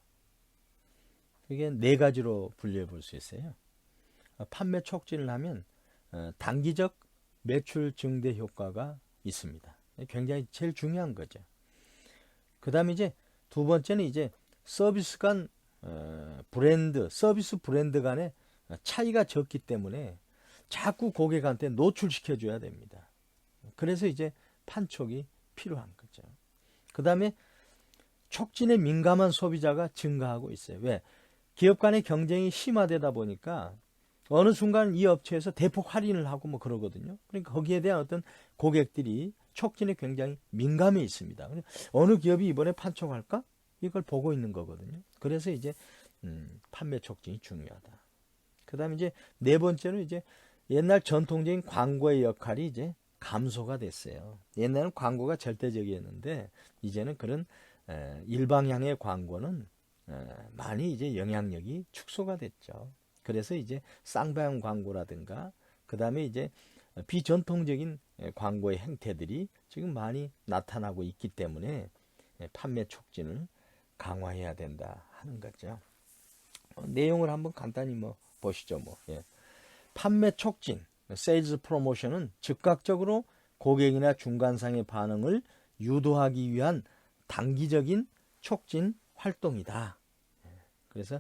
이게 네 가지로 분류해 볼 수 있어요. 판매 촉진을 하면 단기적 매출 증대 효과가 있습니다. 굉장히 제일 중요한 거죠. 그 다음에 이제 두 번째는 이제 서비스 간 서비스 브랜드 간의 차이가 적기 때문에 자꾸 고객한테 노출시켜 줘야 됩니다. 그래서 이제 판촉이 필요한 거죠. 그 다음에 촉진에 민감한 소비자가 증가하고 있어요. 왜? 기업 간의 경쟁이 심화되다 보니까 어느 순간 이 업체에서 대폭 할인을 하고 뭐 그러거든요. 그러니까 거기에 대한 어떤 고객들이 촉진에 굉장히 민감해 있습니다. 어느 기업이 이번에 판촉할까? 이걸 보고 있는 거거든요. 그래서 이제 판매 촉진이 중요하다. 그 다음에 이제 네 번째는 이제 옛날 전통적인 광고의 역할이 이제 감소가 됐어요. 옛날에는 광고가 절대적이었는데 이제는 그런 일방향의 광고는 많이 이제 영향력이 축소가 됐죠. 그래서 이제 쌍방향 광고라든가 그 다음에 이제 비전통적인 광고의 행태들이 지금 많이 나타나고 있기 때문에 판매 촉진을 강화해야 된다 하는 거죠. 내용을 한번 간단히 뭐 보시죠. 판매 촉진, 세일즈 프로모션은 즉각적으로 고객이나 중간상의 반응을 유도하기 위한 단기적인 촉진 활동이다. 그래서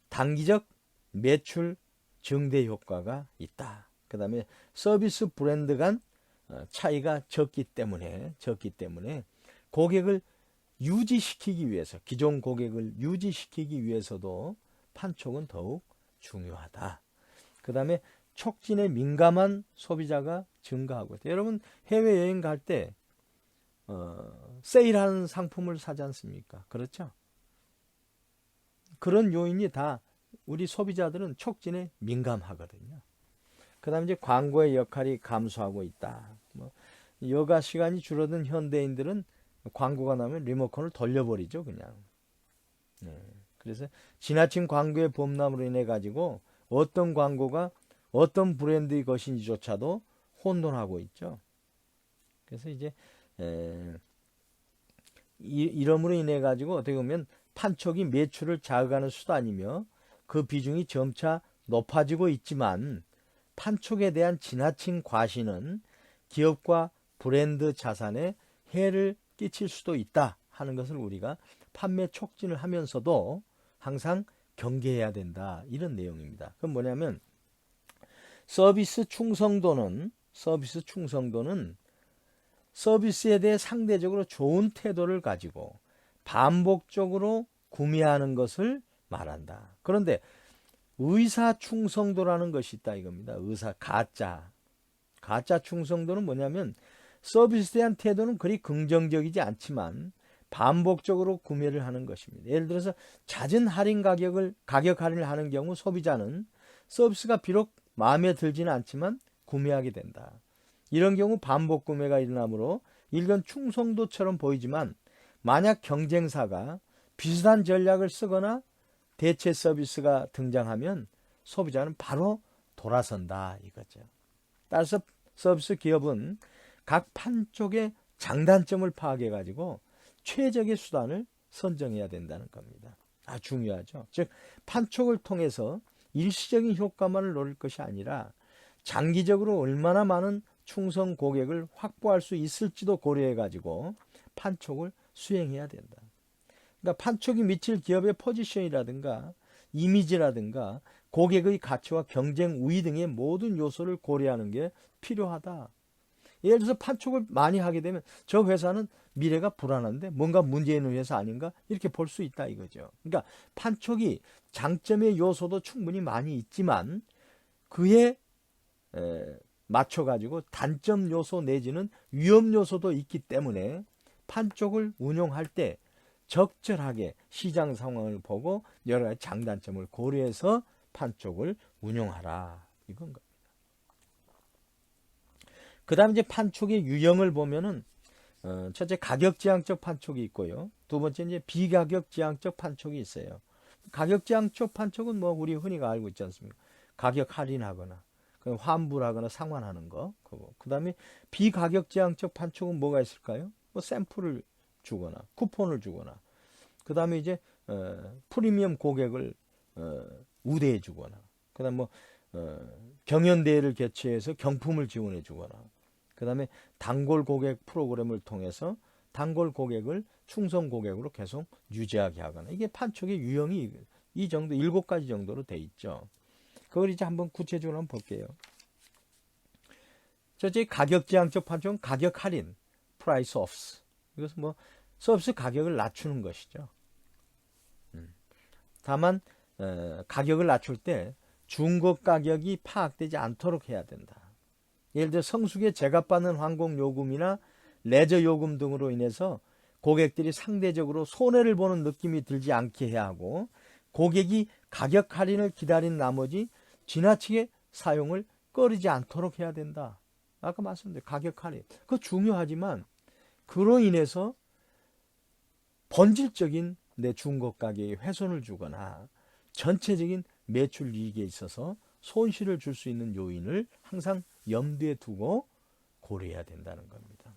단기적 매출 증대 효과가 있다. 그 다음에 서비스 브랜드 간 차이가 적기 때문에 고객을 유지시키기 위해서, 기존 고객을 유지시키기 위해서도 판촉은 더욱 중요하다. 그 다음에 촉진에 민감한 소비자가 증가하고 있다. 여러분 해외여행 갈 때 세일하는 상품을 사지 않습니까? 그렇죠? 그런 요인이 다 우리 소비자들은 촉진에 민감하거든요. 그 다음에 이제 광고의 역할이 감소하고 있다. 뭐 여가 시간이 줄어든 현대인들은 광고가 나면 리모컨을 돌려버리죠, 그냥. 그래서 지나친 광고의 범람으로 인해 가지고 어떤 광고가 어떤 브랜드의 것인지조차도 혼돈하고 있죠. 그래서 이제 이러므로 인해 가지고 어떻게 보면 판촉이 매출을 자극하는 수단이며 그 비중이 점차 높아지고 있지만 판촉에 대한 지나친 과시는 기업과 브랜드 자산에 해를 끼칠 수도 있다 하는 것을 우리가 판매 촉진을 하면서도 항상 경계해야 된다, 이런 내용입니다. 그건 뭐냐면 서비스 충성도는 서비스에 대해 상대적으로 좋은 태도를 가지고 반복적으로 구매하는 것을 말한다. 그런데 의사 충성도라는 것이 있다 이겁니다. 가짜 충성도는 뭐냐면 서비스에 대한 태도는 그리 긍정적이지 않지만 반복적으로 구매를 하는 것입니다. 예를 들어서 잦은 가격 할인을 하는 경우 소비자는 서비스가 비록 마음에 들지는 않지만 구매하게 된다. 이런 경우 반복 구매가 일어나므로 일견 충성도처럼 보이지만 만약 경쟁사가 비슷한 전략을 쓰거나 대체 서비스가 등장하면 소비자는 바로 돌아선다 이거죠. 따라서 서비스 기업은 각 판촉의 장단점을 파악해 가지고 최적의 수단을 선정해야 된다는 겁니다. 중요하죠. 즉 판촉을 통해서 일시적인 효과만을 노릴 것이 아니라 장기적으로 얼마나 많은 충성 고객을 확보할 수 있을지도 고려해 가지고 판촉을 수행해야 된다. 그러니까 판촉이 미칠 기업의 포지션이라든가 이미지라든가 고객의 가치와 경쟁 우위 등의 모든 요소를 고려하는 게 필요하다. 예를 들어서 판촉을 많이 하게 되면 저 회사는 미래가 불안한데 뭔가 문제 있는 회사 아닌가, 이렇게 볼 수 있다 이거죠. 그러니까 판촉이 장점의 요소도 충분히 많이 있지만 그에 맞춰가지고 단점 요소 내지는 위험 요소도 있기 때문에 판촉을 운용할 때 적절하게 시장 상황을 보고 여러 가지 장단점을 고려해서 판촉을 운용하라, 이건 겁니다. 그 다음에 이제 판촉의 유형을 보면은 첫째 가격지향적 판촉이 있고요. 두 번째 이제 비가격지향적 판촉이 있어요. 가격지향적 판촉은 뭐 우리 흔히가 알고 있지 않습니까? 가격 할인하거나 환불하거나 상환하는 거. 그 다음에 비가격지향적 판촉은 뭐가 있을까요? 뭐 샘플을 주거나 쿠폰을 주거나, 그 다음에 이제 프리미엄 고객을 우대해 주거나, 그 다음 뭐 경연대회를 개최해서 경품을 지원해 주거나, 그 다음에 단골 고객 프로그램을 통해서 단골 고객을 충성 고객으로 계속 유지하게 하거나, 이게 판촉의 유형이 이 정도 7가지 정도로 돼 있죠. 그걸 이제 한번 구체적으로 한번 볼게요. 첫째 가격지향적 판촉은 가격 할인, price offs. 이것은 뭐 서비스 가격을 낮추는 것이죠. 다만 가격을 낮출 때 중고 가격이 파악되지 않도록 해야 된다. 예를 들어 성수기에 제값받는 항공 요금이나 레저 요금 등으로 인해서 고객들이 상대적으로 손해를 보는 느낌이 들지 않게 해야 하고, 고객이 가격 할인을 기다린 나머지 지나치게 사용을 꺼리지 않도록 해야 된다. 아까 말씀드린 가격 할인, 그거 중요하지만 그로 인해서 본질적인 내 중고 가격에 훼손을 주거나 전체적인 매출 이익에 있어서 손실을 줄 수 있는 요인을 항상 염두에 두고 고려해야 된다는 겁니다.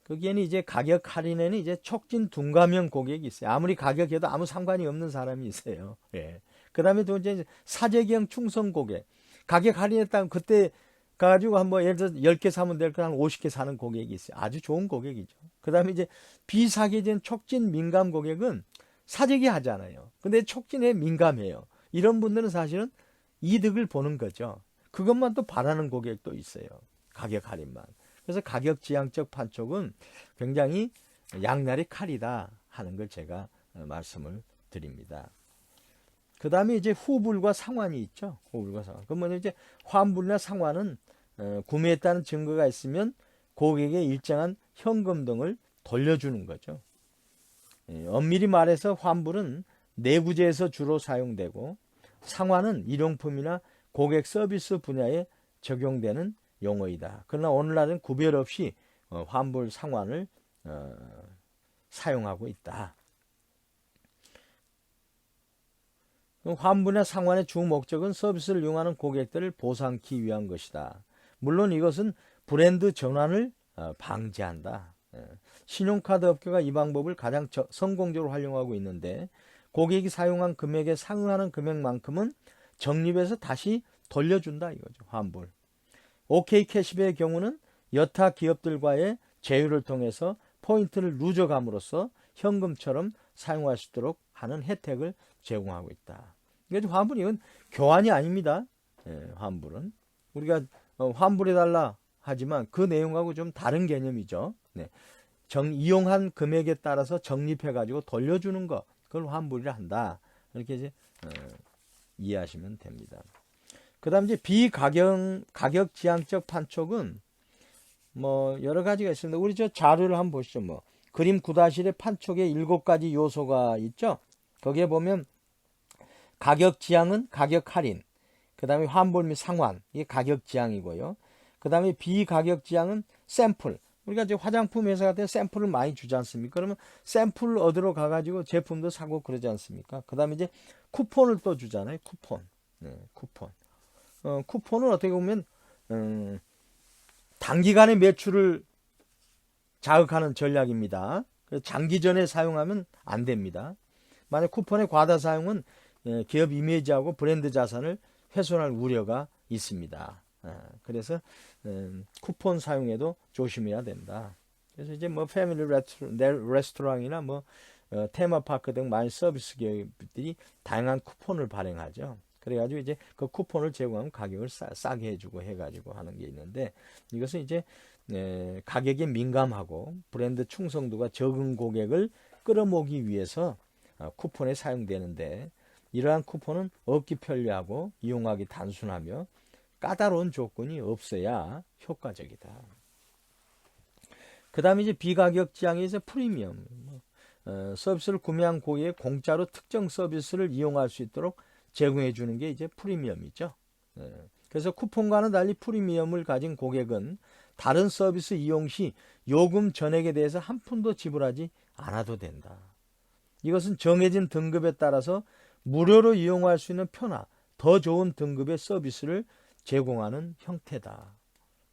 거기에는 이제 가격 할인에는 이제 촉진 둔감형 고객이 있어요. 아무리 가격해도 아무 상관이 없는 사람이 있어요. 예. 그 다음에 또 이제 사재기형 충성 고객. 가격 할인했다면 그때 가지고 한번 예를 들어서 10개 사면 될 거 한 50개 사는 고객이 있어요. 아주 좋은 고객이죠. 그 다음에 이제 비사계진 촉진 민감 고객은 사재기 하잖아요. 근데 촉진에 민감해요. 이런 분들은 사실은 이득을 보는 거죠. 그것만 또 바라는 고객도 있어요. 가격 할인만. 그래서 가격지향적 판촉은 굉장히 양날의 칼이다 하는 걸 제가 말씀을 드립니다. 그 다음에 이제 후불과 상환이 있죠. 후불과 상환. 그러면 이제 환불이나 상환은 구매했다는 증거가 있으면 고객에게 일정한 현금 등을 돌려주는 거죠. 엄밀히 말해서 환불은 내구재에서 주로 사용되고, 상환은 일용품이나 고객 서비스 분야에 적용되는 용어이다. 그러나 오늘날은 구별 없이 환불 상환을 사용하고 있다. 환불이나 상환의 주 목적은 서비스를 이용하는 고객들을 보상하기 위한 것이다. 물론 이것은 브랜드 전환을 방지한다. 신용카드 업계가 이 방법을 가장 성공적으로 활용하고 있는데, 고객이 사용한 금액에 상응하는 금액만큼은 적립해서 다시 돌려준다 이거죠. 환불. OK 캐시백의 경우는 여타 기업들과의 제휴를 통해서 포인트를 누적함으로써 현금처럼 사용할 수 있도록 하는 혜택을 제공하고 있다. 그러니까 환불, 이건 교환이 아닙니다. 환불은 우리가 환불해달라 하지만 그 내용하고 좀 다른 개념이죠. 이용한 금액에 따라서 적립해가지고 돌려주는 거, 그걸 환불이라 한다. 이렇게 이제 이해하시면 됩니다. 그 다음 이제 가격 지향적 판촉은 뭐 여러 가지가 있습니다. 우리 저 자료를 한번 보시죠. 그림 9-1의 판촉에 7가지 요소가 있죠. 거기에 보면 가격 지향은 가격 할인, 그 다음에 환불 및 상환, 이게 가격 지향이고요. 그 다음에 비가격 지향은 샘플. 우리가 이제 화장품 회사 같은 샘플을 많이 주지 않습니까? 그러면 샘플을 얻으러 가가지고 제품도 사고 그러지 않습니까? 그 다음에 이제 쿠폰을 또 주잖아요. 쿠폰. 쿠폰. 쿠폰은 어떻게 보면 단기간의 매출을 자극하는 전략입니다. 장기전에 사용하면 안 됩니다. 만약 쿠폰의 과다 사용은 기업 이미지하고 브랜드 자산을 훼손할 우려가 있습니다. 그래서 쿠폰 사용에도 조심해야 된다. 그래서 이제 뭐 패밀리 레스토랑이나 뭐 테마파크 등 많은 서비스 기업들이 다양한 쿠폰을 발행하죠. 그래가지고 이제 그 쿠폰을 제공하면 가격을 싸게 해주고 해가지고 하는 게 있는데, 이것은 이제 가격에 민감하고 브랜드 충성도가 적은 고객을 끌어모으기 위해서 쿠폰에 사용되는데, 이러한 쿠폰은 얻기 편리하고 이용하기 단순하며 까다로운 조건이 없어야 효과적이다. 그 다음에 이제 비가격 지향에서 프리미엄. 서비스를 구매한 고객이 공짜로 특정 서비스를 이용할 수 있도록 제공해 주는 게 이제 프리미엄이죠. 그래서 쿠폰과는 달리 프리미엄을 가진 고객은 다른 서비스 이용 시 요금 전액에 대해서 한 푼도 지불하지 않아도 된다. 이것은 정해진 등급에 따라서 무료로 이용할 수 있는 표나 더 좋은 등급의 서비스를 제공하는 형태다.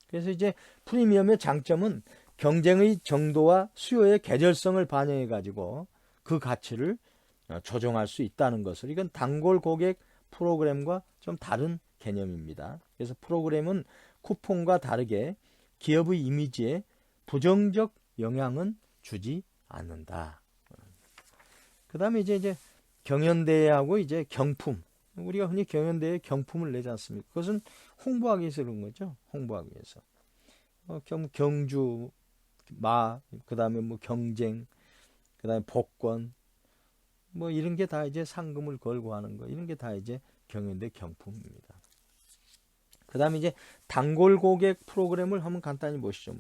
그래서 이제 프리미엄의 장점은 경쟁의 정도와 수요의 계절성을 반영해 가지고 그 가치를 조정할 수 있다는 것을, 이건 단골 고객 프로그램과 좀 다른 개념입니다. 그래서 프로그램은 쿠폰과 다르게 기업의 이미지에 부정적 영향은 주지 않는다. 그 다음에 이제 경연대회하고 이제 경품. 우리가 흔히 경연대회에 경품을 내지 않습니까? 그것은 홍보하기 위해서 그런 거죠. 홍보하기 위해서. 경주, 그 다음에 뭐 경쟁, 그 다음에 복권, 뭐 이런 게 다 이제 상금을 걸고 하는 거, 이런 게 다 이제 경연대 경품입니다. 그 다음에 이제 단골 고객 프로그램을 한번 간단히 보시죠.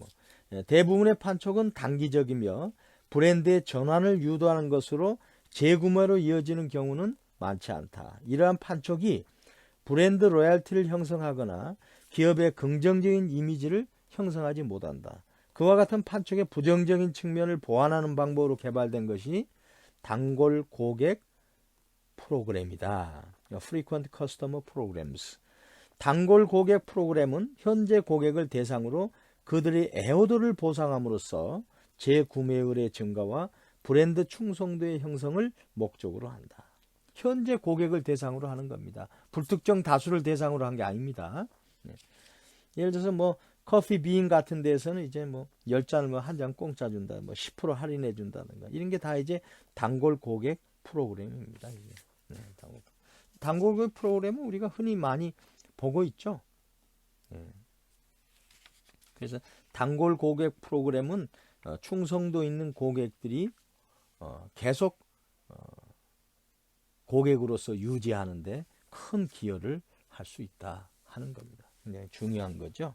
대부분의 판촉은 단기적이며 브랜드의 전환을 유도하는 것으로 재구매로 이어지는 경우는 많지 않다. 이러한 판촉이 브랜드 로얄티를 형성하거나 기업의 긍정적인 이미지를 형성하지 못한다. 그와 같은 판촉의 부정적인 측면을 보완하는 방법으로 개발된 것이 단골 고객 프로그램이다. Frequent Customer Programs. 단골 고객 프로그램은 현재 고객을 대상으로 그들의 애호도를 보상함으로써 재구매율의 증가와 브랜드 충성도의 형성을 목적으로 한다. 현재 고객을 대상으로 하는 겁니다. 불특정 다수를 대상으로 한 게 아닙니다. 예를 들어서 뭐 커피 비인 같은 데서는 이제 뭐 10잔을 뭐 한 잔 공짜 준다, 뭐 10% 할인해 준다든가, 이런 게 다 이제 단골 고객 프로그램입니다. 이게. 단골 고객 프로그램은 우리가 흔히 많이 보고 있죠. 그래서 단골 고객 프로그램은 충성도 있는 고객들이 계속 고객으로서 유지하는데 큰 기여를 할 수 있다 하는 겁니다. 굉장히 중요한 거죠.